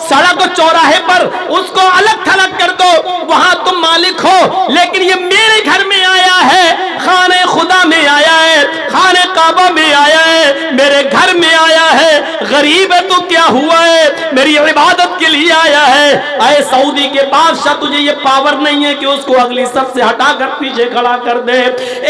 Speaker 1: सड़क और चौराहे पर उसको अलग थलग कर दो, वहां तुम मालिक हो। लेकिन ये मेरे घर में आया है, खाने खुदा में आया है, खाने काबा में आया है, मेरे घर में आया है। गरीब है तो क्या हुआ है, मेरी इबादत के लिए आया है। आए सऊदी के बादशाह, तुझे ये पावर नहीं है कि उसको अगली सफ से हटाकर पीछे खड़ा कर दे।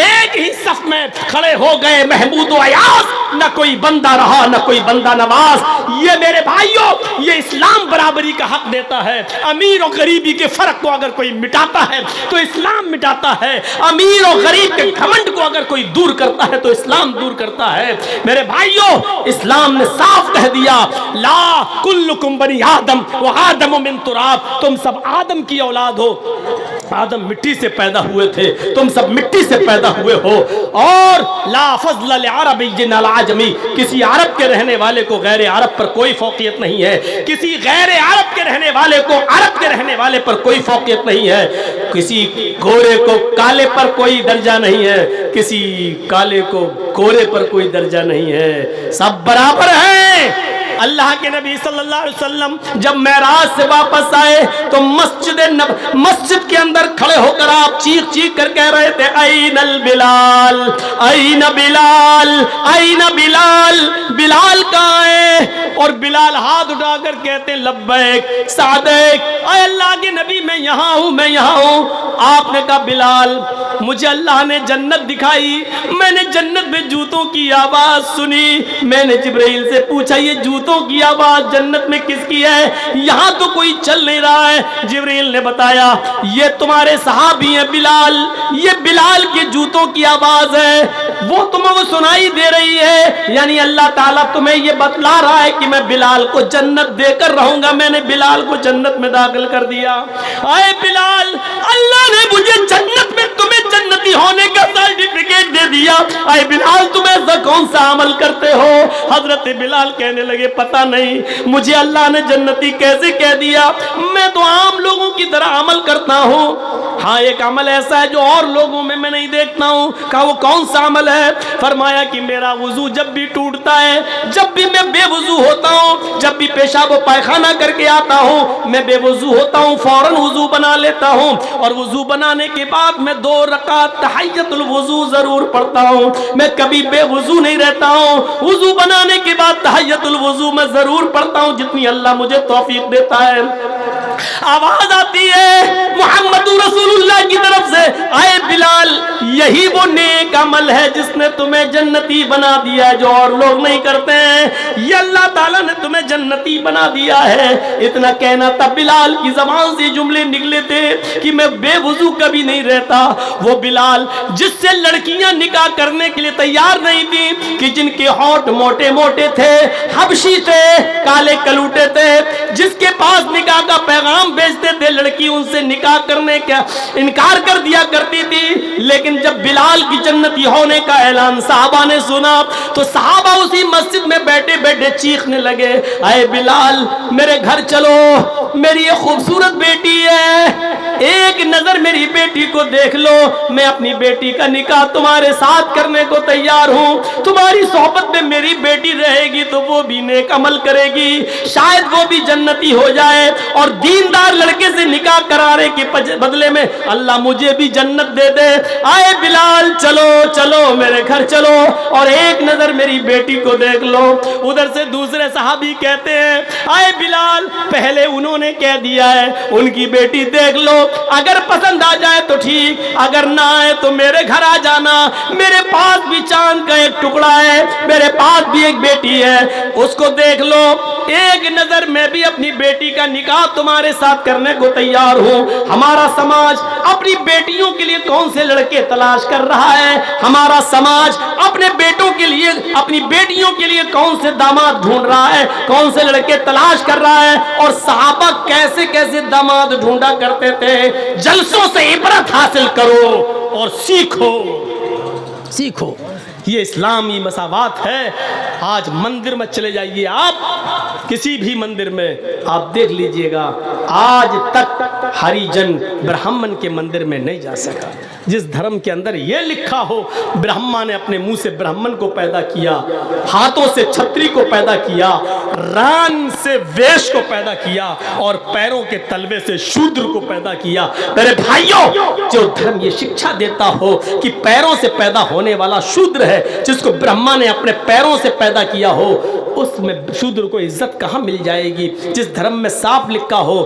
Speaker 1: एक ही सफ में खड़े हो गए महमूद और अयाज, न कोई बंदा रहा न कोई बंदा नवाज। ये मेरे भाइयों, ये इस्लाम बराबरी का हक देता है। अमीर और गरीबी के फर्क को अगर कोई मिटाता है तो इस्लाम मिटाता है। अमीर और गरीब के घमंड को अगर कोई दूर करता है तो इस्लाम दूर करता है। मेरे भाइयों, इस्लाम ने साफ कह दिया, ला कुल्लुकुम बनी आदम व आदम मिन तुराब, तुम सब आदम की औलाद हो। आदम मिट्टी से पैदा हुए थे, तुम सब मिट्टी से पैदा हुए हो। और ला फज़ल लिअरबिय्यिन अला अजमी, किसी अरब के रहने वाले को गैर अरब पर कोई फौकियत नहीं है, किसी गैर अरब के रहने वाले को अरब के रहने वाले पर कोई फौकियत नहीं है, किसी गोरे को काले पर कोई दर्जा नहीं है, किसी काले को गोरे पर कोई दर्जा नहीं है, सब बराबर हैं। अल्लाह के नबी सल्लल्लाहु अलैहि वसल्लम जब मेराज से वापस आए तो मस्जिद के अंदर खड़े होकर आप चीख चीख कर कह रहे थे, ऐनल बिलाल, ऐन बिलाल, ऐन बिलाल, बिलाल कहाँ है? और बिलाल हाथ उठाकर कहते लब्बैक सादिक, ऐ अल्लाह के नबी मैं यहाँ हूँ, मैं यहाँ हूँ। आपने कहा बिलाल, मुझे अल्लाह ने जन्नत दिखाई, मैंने जन्नत में जूतों की आवाज सुनी, मैंने जिब्राइल से पूछा ये जूतों की आवाज जन्नत में किसकी है? यहाँ तो कोई चल नहीं रहा है। जिब्राइल ने बताया ये तुम्हारे सहाबी हैं बिलाल, ये बिलाल के जूतों की आवाज है, वो तुम्हें वो सुनाई दे रही है। यानी अल्लाह ताला तुम्हें ये बतला रहा है कि मैं बिलाल को जन्नत देकर रहूंगा, मैंने बिलाल को जन्नत में दाखिल कर दिया। आए बिलाल, अल्लाह ने मुझे जन्नत में तुम्हें जन्नती होने का सर्टिफिकेट दे दिया। अरे बिलाल तुम ऐसा कौन सा अमल करते हो? हजरत बिलाल कहने लगे पता नहीं मुझे अल्लाह ने जन्नती कैसे कह दिया, मैं तो आम लोगों की तरह अमल करता हूँ। हाँ एक अमल ऐसा है जो और लोगों में मैं नहीं देखता हूँ। कहा वो कौन सा अमल है? फरमाया कि मेरा वुजू जब भी टूटता है, जब भी मैं बेवुजू होता हूँ, जब भी पेशाब पायखाना करके आता हूँ, मैं बेवुजू होता हूँ, फौरन वुजू बना लेता हूँ और वुजू बनाने के बाद मैं 2 रकात तहियतुल वुजू जरूर पढ़ता हूँ। मैं कभी बेवुजू नहीं रहता हूँ, वुजू बनाने के बाद तहियतुल वुजू मैं जरूर पढ़ता हूँ जितनी अल्लाह मुझे तौफीक देता है। आवाज आती है मोहम्मद रसूलुल्लाह की तरफ से, आए बिलाल यही वो नेक अमल है जिसने तुम्हें जन्नती बना दिया है जो और लोग नहीं करते हैं। ये अल्लाह ताला ने तुम्हें जन्नती बना दिया है। इतना कहना तब बिलाल की जबान से जुमले निकले थे कि मैं बेवुजू कभी नहीं रहता। वो बिलाल जिससे लड़कियां निकाह करने के लिए तैयार नहीं थी, कि जिनके होंठ मोटे मोटे थे, हबशी थे, काले कलूटे थे, जिसके पास निकाह का पैगाम भेजते थे लड़की उनसे निकाह करने का इनकार कर दिया करती थी। लेकिन जब बिलाल की जन्नती होने का ऐलान साहबा ने सुना तो साहबा उसी मस्जिद में बैठे बैठे चीखने लगे, आए बिलाल मेरे घर चलो, मेरी ये खूबसूरत बेटी है, एक नजर मेरी बेटी को देख लो, मैं अपनी बेटी का निकाह तुम्हारे साथ करने को तैयार हूँ। तुम्हारी सोहबत में मेरी बेटी रहेगी तो वो भी नेक अमल करेगी, शायद वो भी जन्नती हो जाए और दीनदार लड़के से निकाह कराने के बदले में अल्लाह मुझे भी जन्नत दे दे। आए बिलाल चलो चलो मेरे घर चलो और एक नजर मेरी बेटी को देख लो। उधर से दूसरे सहाबी कहते हैं, आए बिलाल पहले उन्होंने कह दिया है उनकी बेटी देख लो, अगर पसंद आ जाए तो ठीक, अगर ना आए तो मेरे घर आ जाना, मेरे पास भी चांद का एक टुकड़ा है, मेरे पास भी एक बेटी है, उसको देख लो, एक नजर मैं भी अपनी बेटी का निकाह तुम्हारे साथ करने को तैयार हूँ। हमारा समाज अपनी बेटियों के लिए कौन से लड़के तलाश कर रहा है, हमारा समाज अपने बेटों के लिए, अपनी बेटियों के लिए कौन से दामाद ढूंढ रहा है, कौन से लड़के तलाश कर रहा है। और सहाबा कैसे कैसे दामाद ढूंढा करते थे। जलसों से इबरत हासिल करो और सीखो सीखो, ये इस्लामी मसावात है। आज मंदिर में चले जाइए आप, किसी भी मंदिर में आप देख लीजिएगा, आज तक हरिजन ब्राह्मण के मंदिर में नहीं जा सका। जिस धर्म के अंदर यह लिखा हो ब्रह्मा ने अपने मुंह से ब्राह्मण को पैदा किया, हाथों से छत्री को पैदा किया, रान से वेश को पैदा किया और पैरों के तलवे से शूद्र को पैदा किया। मेरे भाइयों, जो धर्म ये शिक्षा देता हो कि पैरों से पैदा होने वाला शूद्र है, जिसको ब्रह्मा ने अपने पैरों से पैदा किया हो, उसमें शूद्र को इज्जत कहां मिल जाएगी। जिस धर्म में साफ लिखा हो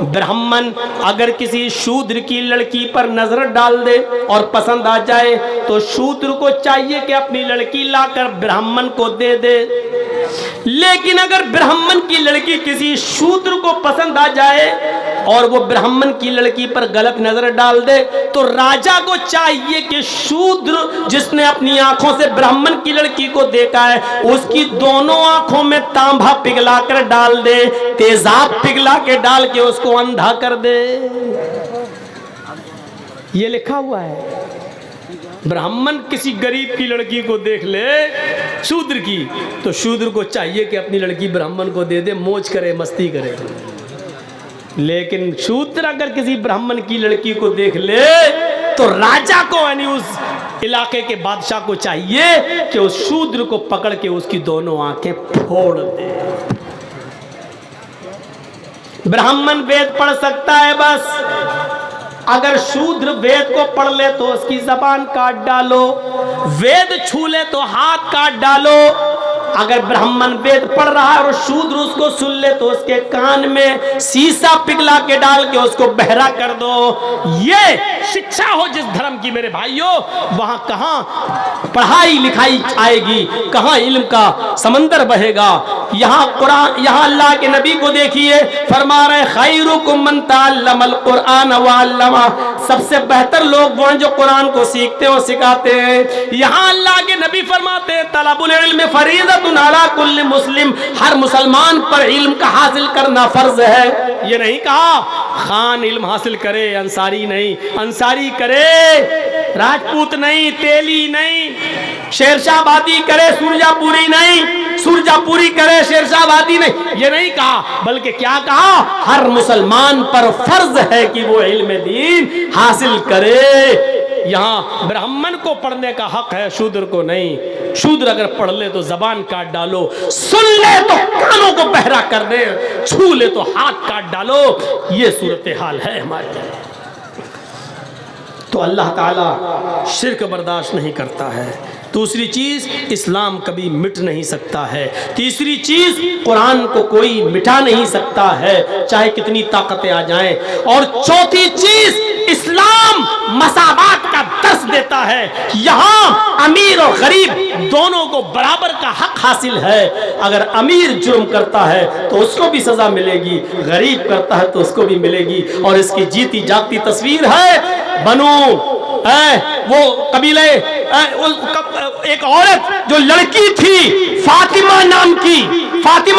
Speaker 1: ब्राह्मण अगर किसी शूद्र की लड़की पर नजर डाल दे और पसंद आ जाए तो शूद्र को चाहिए कि अपनी लड़की लाकर ब्राह्मण को दे दे। लेकिन अगर ब्राह्मण की लड़की किसी शूद्र को पसंद आ जाए और वो ब्राह्मण की लड़की पर गलत नजर डाल दे तो राजा को चाहिए कि शूद्र जिसने अपनी आंखों से ब्राह्मण की लड़की को देखा है उसकी दोनों आंखों में तांबा पिघला कर डाल दे, तेजाब पिघला के डाल के उसको अंधा कर दे। ये लिखा हुआ है। ब्राह्मण किसी गरीब की लड़की को देख ले शूद्र की तो शूद्र को चाहिए कि अपनी लड़की ब्राह्मण को दे दे, मौज करे, मस्ती करे। लेकिन शूद्र अगर किसी ब्राह्मण की लड़की को देख ले तो राजा को यानी उस इलाके के बादशाह को चाहिए कि उस शूद्र को पकड़ के उसकी दोनों आंखें फोड़ दे। ब्राह्मण वेद पढ़ सकता है बस, अगर शूद्र वेद को पढ़ ले तो उसकी जबान काट डालो, वेद छू ले तो हाथ काट डालो। अगर ब्राह्मण वेद पढ़ रहा है और शूद्र उसको सुन ले तो उसके कान में शीशा पिघला के डाल के उसको बहरा कर दो। ये शिक्षा हो जिस धर्म की मेरे भाइयों, वहां कहां पढ़ाई लिखाई आएगी, कहां इल्म का समंदर बहेगा। यहाँ कुरान, यहाँ अल्लाह के नबी को देखिए, फरमा रहे खैरुकुम मन तअल्लमल कुरान व अल्लमा, सबसे बेहतर लोग वो हैं जो कुरान को सीखते और सिखाते हैं। यहाँ अल्लाह के नबी फरमाते हैं तलबुल इल्म फरीज़तुन अला कुल्ली मुस्लिम, हर मुसलमान पर इल्म का हासिल करना फर्ज है। ये नहीं कहा खान इल्म हासिल करे, अंसारी नहीं। अंसारी करे, राजपूत नहीं, तेली नहीं। शेरशाहबादी करे, सुरजापुरी नहीं। सुरजापुरी करे, शेरशाहबादी नहीं। ये नहीं कहा, बल्कि क्या कहा, हर मुसलमान पर फर्ज है कि वो इल्म दीन हासिल करे। यहाँ ब्राह्मण को पढ़ने का हक है, शूद्र को नहीं। शूद्र अगर पढ़ ले तो जबान काट डालो, सुन ले तो कानों को बहरा कर दे, छू ले तो हाथ काट डालो। ये सूरत हाल है हमारी। तो अल्लाह ताला शिर्क बर्दाश्त नहीं करता है। दूसरी चीज, इस्लाम कभी मिट नहीं सकता है। तीसरी चीज, कुरान को कोई मिटा नहीं सकता है, चाहे कितनी ताकतें आ जाएं। और चौथी चीज, इस्लाम मसावात का दर्स देता है। यहाँ अमीर और गरीब दोनों को बराबर का हक हासिल है। अगर अमीर जुर्म करता है तो उसको भी सजा मिलेगी, गरीब करता है तो उसको भी मिलेगी। और इसकी जीती जागती तस्वीर है बनो वो कबीले, एक औरत जो लड़की थी फातिमा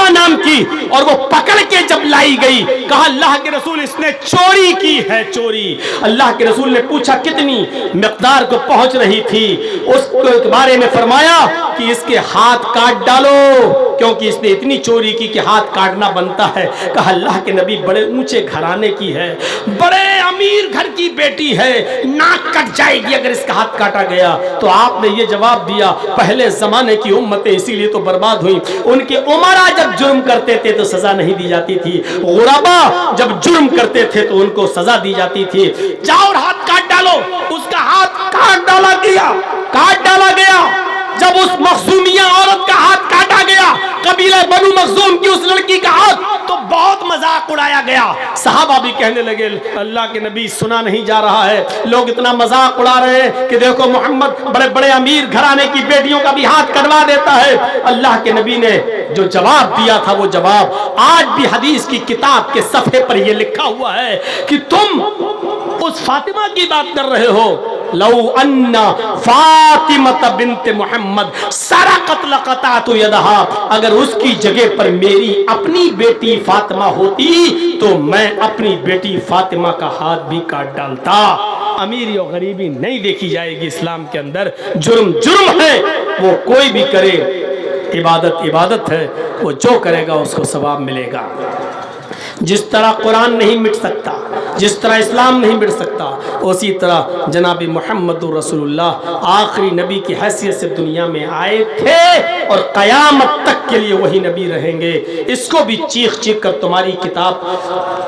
Speaker 1: नाम की, और वो पकड़ के जब लाई गई, कहा अल्लाह के रसूल इसने चोरी की है, चोरी। अल्लाह के रसूल ने पूछा कितनी मिकदार को पहुंच रही थी, उसके बारे में फरमाया कि इसके हाथ काट डालो, क्योंकि इसने इतनी चोरी की कि हाथ काटना बनता है। कहा अल्लाह के नबी बड़े ऊंचे घराने की है, बड़े अमीर घर की बेटी है, नाक कट जाएगी अगर इसका हाथ काटा गया। तो आपने ये जवाब दिया, पहले जमाने की उम्मतें इसीलिए तो बर्बाद हुई, उनके उमरा जब जुर्म करते थे तो सजा नहीं दी जाती थी, गुरबा जब जुर्म करते थे तो उनको सजा दी जाती थी। जाओ और हाथ काट डालो। उसका हाथ काट डाला गया। जब उस मखजूमिया औरत का हाथ काटा गया, कबीला बनु मखजूम की उस लड़की का हाथ, तो बहुत मजाक उड़ाया गया। सहाबा भी कहने लगे अल्लाह के नबी सुना नहीं जा रहा है, लोग इतना मजाक उड़ा रहे हैं कि देखो मोहम्मद बड़े बड़े अमीर घराने की बेटियों का भी हाथ कटवा देता है। अल्लाह के नबी ने जो जवाब दिया था वो जवाब आज भी हदीस की किताब के सफ़े पर ये लिखा हुआ है कि तुम उस फातिमा की बात कर रहे हो, लौ अन्ना फातिमा बिन्त मोहम्मद सरक़त लक़तअतु यदहा, अगर उसकी जगह पर मेरी अपनी बेटी फातिमा होती तो मैं अपनी बेटी फातिमा का हाथ भी काट डालता। अमीरी और गरीबी नहीं देखी जाएगी इस्लाम के अंदर। जुर्म है, वो कोई भी करे, इबादत है, वो जो करेगा उसको सवाब मिलेगा। जिस तरह कुरान नहीं मिट सकता, जिस तरह इस्लाम नहीं मिट सकता, उसी तरह जनाबी मोहम्मदुर रसूलुल्लाह आखिरी नबी की हैसियत से दुनिया में आए थे और क़यामत तक के लिए वही नबी रहेंगे। इसको भी चीख चीख कर तुम्हारी किताब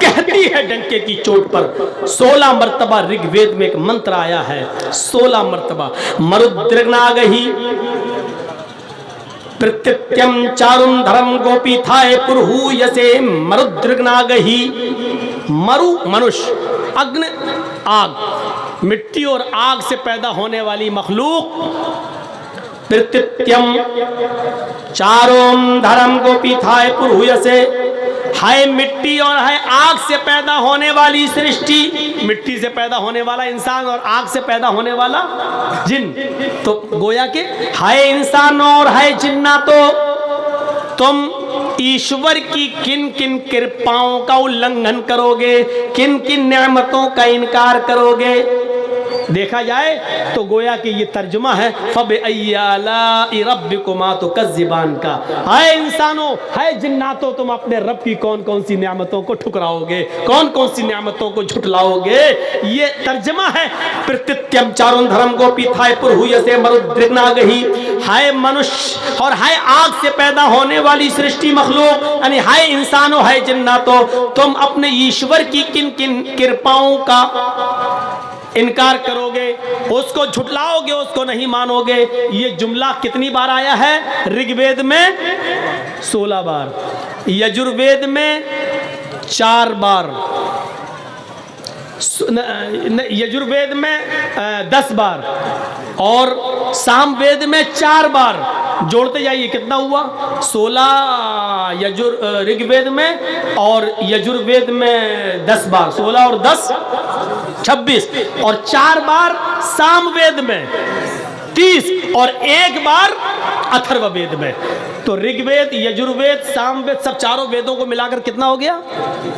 Speaker 1: कहती है डंके की चोट पर। 16 मरतबा ऋग्वेद में एक मंत्र आया है, 16 मरतबा, मरुद्रगनागहि प्रत्यत्यम चारुम धर्म गोपी थाए पुरहु यसे मरुद्रगनागहि। मरु मनुष्य, अग्नि आग, मिट्टी और आग से पैदा होने वाली मखलूक। प्रत्यत्यम चारोम धर्म गोपी थाए पुरहु यसे, है मिट्टी और है आग से पैदा होने वाली सृष्टि। मिट्टी से पैदा होने वाला इंसान और आग से पैदा होने वाला जिन। तो गोया के है इंसान और है जिन्ना, तो तुम ईश्वर की किन किन कृपाओं का उल्लंघन करोगे, किन किन नेमतों का इनकार करोगे। देखा जाए तो गोया कि ये तर्जुमा है फबअय्यि आलाइ रब्बिकुमा तुकज़्ज़िबान का। हाय इंसानों, हाय जिन्नातों, तुम अपने रब की कौन कौन सी नेमतों को ठुकराओगे, कौन कौन सी नेमतों को झुटलाओगे। ये तर्जुमा है। प्रत्यत्यम चारुन धर्म गोपी थाय पुरहु यसे मरुद्रगनागहि। हाय मनुष्य और हाय आग से पैदा होने वाली सृष्टि मखलूक, यानी हाय इंसानों, हाय जिन्नातों, तुम अपने ईश्वर की किन किन कृपाओं का इनकार करोगे, उसको झुटलाओगे, उसको नहीं मानोगे। ये जुमला कितनी बार आया है ऋग्वेद में? 16 बार, यजुर्वेद में 4 बार, यजुर्वेद में 10 बार और सामवेद में 4 बार। जोड़ते जाइए कितना हुआ? 16 ऋग्वेद में और यजुर्वेद में 10 बार, 16 और 10 26, और 4 बार सामवेद में। 31 और एक बार अथर्ववेद में। तो ऋग्वेद, यजुर्वेद, सामवेद, सब चारों वेदों को मिलाकर कितना हो गया?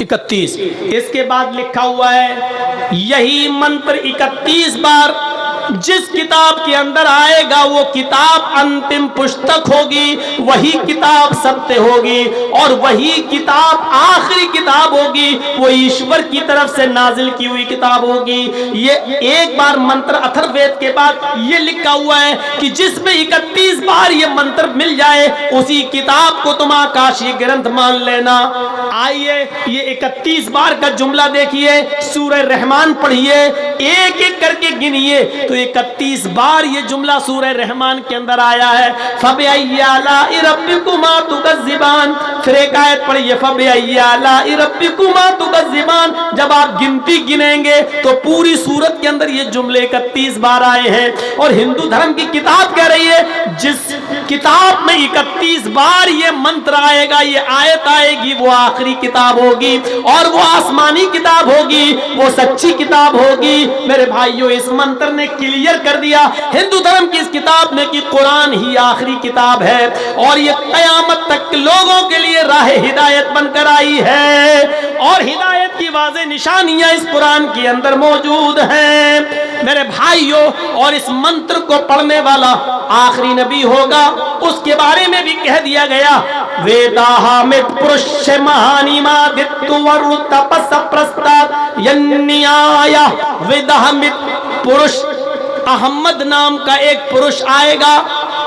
Speaker 1: 31। इसके बाद लिखा हुआ है यही मंत्र 31 बार जिस किताब के अंदर आएगा वो किताब अंतिम पुस्तक होगी, वही किताब सत्य होगी और वही किताब आखिरी किताब होगी, वो ईश्वर की तरफ से नाजिल की हुई किताब होगी। ये एक बार मंत्र अथर्ववेद के बाद ये लिखा हुआ है कि जिसमें 31 बार ये मंत्र मिल जाए उसी किताब को तुम आकाशीय ग्रंथ मान लेना। आइए ये 31 बार का जुमला देखिए, सूरह रहमान पढ़िए, एक एक करके गिनिए तो 31 बार ये जुमला सूरह रहमान के अंदर आया है। फबिअय्यि आलाइ रब्बिकुमा तुकज़्ज़िबान। फिर एक आयत पढ़िए, फबिअय्यि आलाइ रब्बिकुमा तुकज़्ज़िबान। जब आप गिनती गिनेंगे तो पूरी सूरत के अंदर ये जुमले 31 बार आए हैं। और हिंदू धर्म की किताब कह रही है जिस किताब में 31 बार ये मंत्र आएगा, ये आयत आएगी, वो आखिरी किताब होगी और वो आसमानी किताब होगी, वो सच्ची किताब होगी। मेरे भाइयों, इस मंत्र ने क्लियर कर दिया हिंदू धर्म की इस किताब ने कि कुरान ही आखिरी किताब है और ये कयामत तक लोगों के लिए राह हिदायत बनकर आई है और हिदायत की वाज़ेह निशानियां इस कुरान के अंदर मौजूद हैं। मेरे भाइयों, और इस मंत्र को पढ़ने वाला आखिरी नबी होगा, उसके बारे में भी कह दिया गया, वेदाहामित पुरुष महानिमादित्य वरु तपस प्रस्ताद यन्नियाय वेदाहामित पुरुष। अहमद नाम का एक पुरुष आएगा,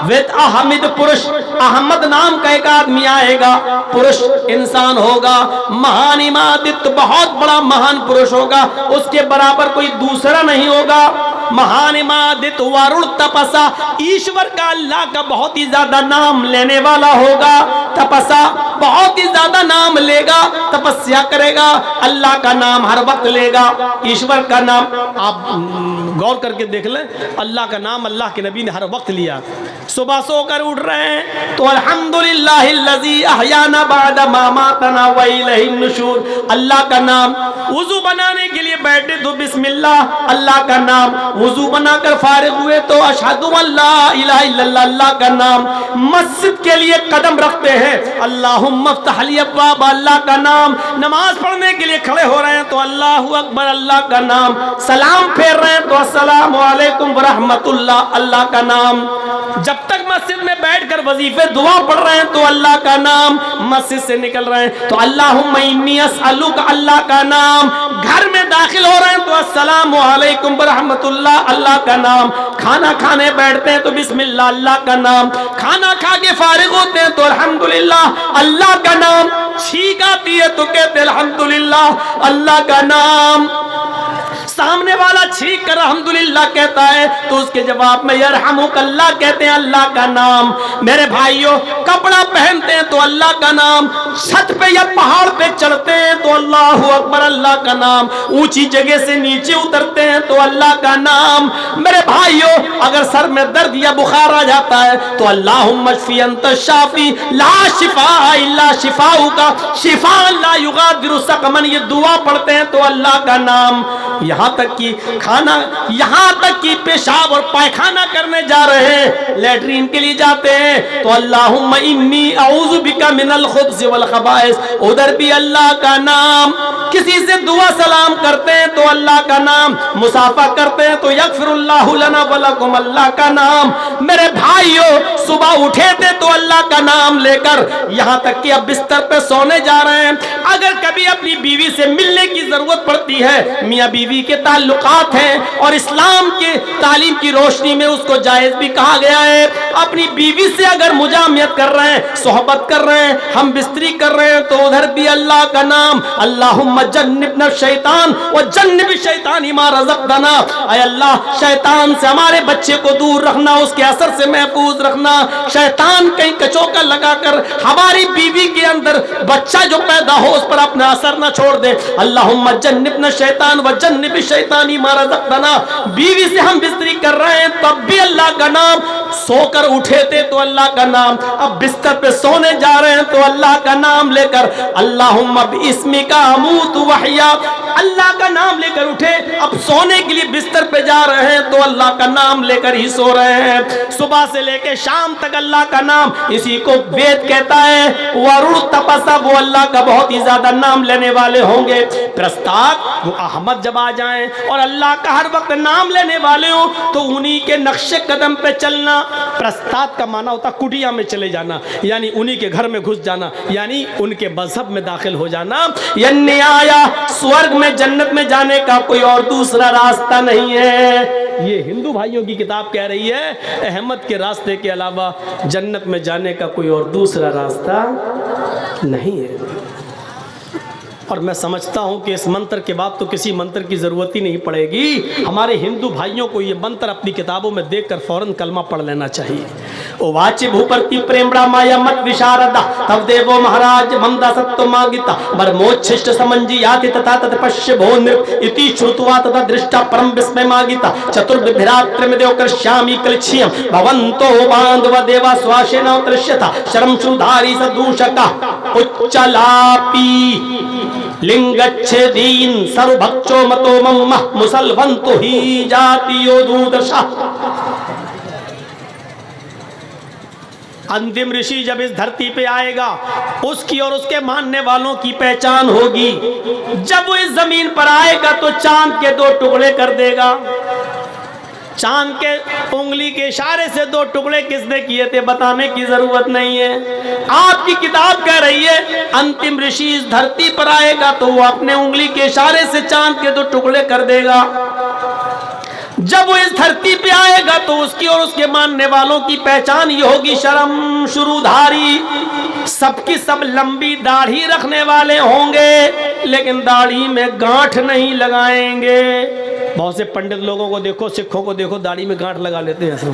Speaker 1: वेद अहमद पुरुष, अहमद नाम का एक आदमी आएगा, पुरुष इंसान होगा, महान इमादित्य बहुत बड़ा महान पुरुष होगा, उसके बराबर कोई दूसरा नहीं होगा। महान इमादित्य वरुण तपसा, ईश्वर का अल्लाह का बहुत ही ज्यादा नाम लेने वाला होगा। तपसा, बहुत ही ज्यादा नाम लेगा, तपस्या करेगा, अल्लाह का नाम हर वक्त लेगा, ईश्वर का नाम। आप गौर करके देख लें, अल्लाह का नाम अल्लाह के नबी ने हर वक्त लिया। सुबह सोकर उठ रहे हैं तो अल्हम्दुलिल्लाहिल्लज़ी अहयाना बअदा मा मातना व इलैहिन नुशूर, अल्लाह का नाम। वुजू बनाने के लिए बैठे तो बिस्मिल्लाह, अल्लाह का नाम। वुजू बनाकर फारिग हुए तो अशहदु अल्ला इलाहा इल्लल्लाह, अल्लाह का नाम। मस्जिद के लिए कदम रखते हैं, अल्लाहुम्मा इफ्तह ली अब्वाब, अल्लाह का नाम। नमाज पढ़ने के लिए खड़े हो रहे हैं तो अल्लाहु अकबर, अल्लाह का नाम। सलाम फेर रहे हैं तो अस्सलामु अलैकुम व रहमतुल्लाह, अल्लाह का नाम। जब तक मस्जिद में बैठकर वजीफे दुआ पढ़ रहे हैं तो अल्लाह का नाम। मस्जिद से निकल रहे हैं तो अल्लाहुम्मा इन्नी अस्अलुका, अल्लाह का नाम। घर में दाखिल हो रहे हैं तो अस्सलामु अलैकुम व रहमतुल्लाह, अल्लाह का नाम। खाना खाने बैठते हैं तो बिस्मिल्लाह, अल्लाह का नाम। खाना खा के फारिग होते हैं तो अल्हम्दुलिल्लाह, अल्लाह का नाम। छींक आती है तो कहते अल्हम्दुलिल्लाह, अल्लाह का नाम। सामने वाला छींक कर अल्हम्दुलिल्लाह कहता है तो उसके जवाब में यरहमुकल्लाह कहते हैं, अल्लाह का नाम। मेरे भाइयों, कपड़ा पहनते हैं तो अल्लाह का नाम। छत पे या पहाड़ पे चढ़ते हैं तो अल्लाहु अकबर, अल्लाह का नाम। ऊंची जगह से नीचे उतरते हैं तो अल्लाह का नाम। मेरे भाइयों, अगर सर में दर्द या बुखार आ जाता है तो अल्लाहुम्मा शफी अंत शाफी ला शिफा इल्ला शिफाउका शिफा ला युगादिरु सकमन, ये दुआ पढ़ते हैं तो अल्लाह का नाम। यहाँ तक कि खाना, यहाँ तक कि पेशाब और पायखाना करने जा रहे हैं, लेटरीन के लिए जाते हैं तो अल्लाहुम्मा इन्नी अऊज़ु बिका मिनल खुब्ज़ि वल खबाइस, उधर भी अल्लाह का नाम। किसी से दुआ सलाम करते हैं तो अल्लाह का नाम। मुसाफा करते हैं तो यगफिरुल्लाहु लना व लकुम, अल्लाह का नाम। मेरे भाइयों, सुबह उठे थे तो अल्लाह का नाम लेकर, यहाँ तक कि अब बिस्तर पे सोने जा रहे हैं, अगर कभी अपनी बीवी से मिलने की जरूरत पड़ती है, मियाँ बीवी के ताल्लुकात हैं और इस्लाम के तालीम की रोशनी में उसको जायज भी कहा गया है। अपनी बीवी से अगर मुजामियत कर रहे हैं, सोहबत कर रहे हैं, हम बिस्तरी कर रहे हैं तो उधर भी अल्लाह का नाम। अल्लाहुम्मा जन्निबना शैतान व जन्निब शैतान मा रज़क़तना, ऐ अल्लाह, शैतान से हमारे बच्चे को दूर रखना, उसके असर से महफूज रखना। शैतान कहीं कचौका लगाकर हमारी बीवी के अंदर बच्चा जो पैदा हो उस पर अपना असर न छोड़ दे। अल्लाहुम्मा जन्निबना शैतान व जन्निब शैतानी मा रज़क़तना। बीवी से हम बिस्तरी कर रहे हैं तब भी अल्लाह का नाम, सोकर उठे थे तो अल्लाह का नाम, अब बिस्तर पे सोने जा रहे हैं तो अल्लाह का नाम लेकर, अल्लाहुम्मा बिस्मिका अमूतु वहया, अल्लाह का नाम लेकर उठे। अब सोने के लिए बिस्तर पे जा रहे हैं तो अल्लाह का नाम लेकर ही सो रहे हैं। सुबह से लेकर शाम तक अल्लाह का नाम, इसी को वेद कहता है वरुण तपस्या, वो अल्लाह का बहुत ही ज्यादा नाम लेने वाले होंगे। प्रस्ताव वो अहमद जब आ जाएं और अल्लाह का हर वक्त नाम लेने वाले हो तो उन्हीं के नक्शे कदम पे चलना। प्रस्ताव का माना होता कुटिया में चले जाना, यानी उन्हीं के घर में घुस जाना, यानी उनके मजहब में दाखिल हो जाना। यानी आया स्वर्ग में जन्नत में जाने का कोई और दूसरा रास्ता नहीं है। ये हिंदू भाइयों की किताब कह रही है अहमद के रास्ते के अलावा जन्नत में जाने का कोई और दूसरा रास्ता नहीं है। और मैं समझता हूं कि इस मंत्र के बाद तो किसी मंत्र की जरूरत ही नहीं पड़ेगी। हमारे हिंदू भाइयों को ये मंत्र अपनी किताबों में देखकर फौरन कलमा पढ़ लेना चाहिए। ओ वाचे भूपति प्रेमड़ा माया मत विशारदा तब देवो महाराज ममदा सत्व मागिता बरमोच्छिष्ट समंजी याति तथा तत्पश्य भो नृप इति श्रुत्वा तथा दृष्टा परम विस्मय मागिता चतुर्विभ्रात्र में देव कृष्यामि कलक्षियम भवन्तो बांधव देवा स्वाशेन दृश्यता शरम शुधारी सदूषका उच्चलापी लिंगच्छेदीन सर्वभक्षो मतो मम्मा मुसलवंतो ही जातियो दूदशा। अंतिम ऋषि जब इस धरती पे आएगा उसकी और उसके मानने वालों की पहचान होगी। जब वो इस जमीन पर आएगा तो चांद के 2 टुकड़े कर देगा। चांद के उंगली के इशारे से 2 टुकड़े किसने किए थे बताने की जरूरत नहीं है। आपकी किताब कह रही है अंतिम ऋषि इस धरती पर आएगा तो वो अपने उंगली के इशारे से चांद के 2 टुकड़े कर देगा। जब वो इस धरती पे आएगा तो उसकी और उसके मानने वालों की पहचान ये होगी शर्म शुरूधारी, सबकी सब लंबी दाढ़ी रखने वाले होंगे लेकिन दाढ़ी में गांठ नहीं लगाएंगे। बहुत से पंडित लोगों को देखो, सिखों को देखो, दाढ़ी में गांठ लगा लेते हैं ऐसे,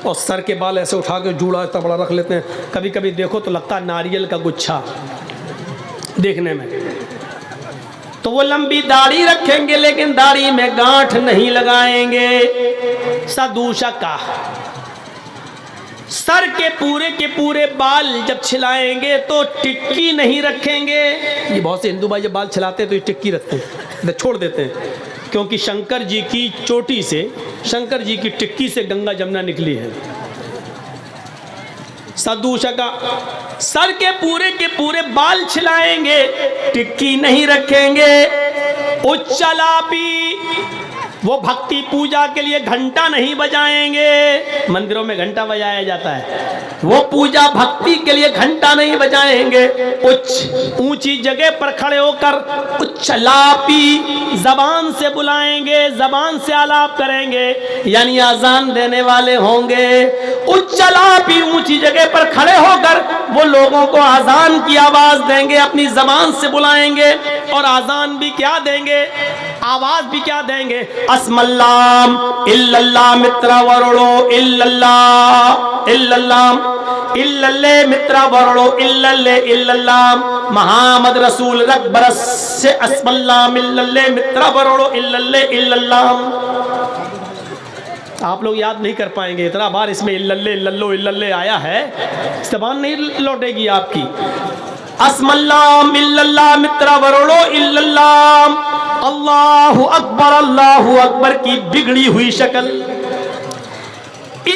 Speaker 1: और सर के बाल ऐसे उठा के जूड़ा इतना बड़ा रख लेते हैं। कभी कभी देखो तो लगता है नारियल का गुच्छा देखने में। तो वो लंबी दाढ़ी रखेंगे लेकिन दाढ़ी में गांठ नहीं लगाएंगे। सदूषका, सर के पूरे बाल जब छिलाएंगे तो टिक्की नहीं रखेंगे। ये बहुत से हिंदू भाई जब बाल छिलाते हैं तो ये टिक्की रखते हैं, छोड़ देते हैं, क्योंकि शंकर जी की चोटी से, शंकर जी की टिक्की से गंगा जमुना निकली है। सदूषका, सर के पूरे बाल छिलाएंगे, टिक्की नहीं रखेंगे। उच्चलापी, वो भक्ति पूजा के लिए घंटा नहीं बजाएंगे। मंदिरों में घंटा बजाया जाता है, वो पूजा भक्ति के लिए घंटा नहीं बजाएंगे। ऊंची जगह पर खड़े होकर उच्चलापी, जबान से बुलाएंगे, जबान से आलाप करेंगे, यानी आजान देने वाले होंगे। उच्चलापी, ऊंची जगह पर खड़े होकर वो लोगों को आजान की आवाज देंगे, अपनी जबान से बुलाएंगे और आजान भी क्या देंगे, आवाज भी क्या देंगे। अस्मल्लाम इल्लल्लाह मित्रा वरुणो इल्लल्लाह इल्लल्लाह इल्लल्ले मित्रा वरुणो इल्लल्ले इल्लल्लाह मुहम्मद रसूल रकबरस से अस्मल्लाम इल्लल्ले मित्रा वरुणो इल्लल्ले इल्लल्लाह। आप लोग याद नहीं कर पाएंगे, इतना बार इसमें इल्लल्ले इल्लल्लो इल्लल्ले आया है, जबान नहीं लौटेगी आपकी। अस्मल्लाम इल्लल्लाह मित्रा वरुणो इल्लल्लाह। अल्लाहु अकबर की बिगड़ी हुई शक्ल,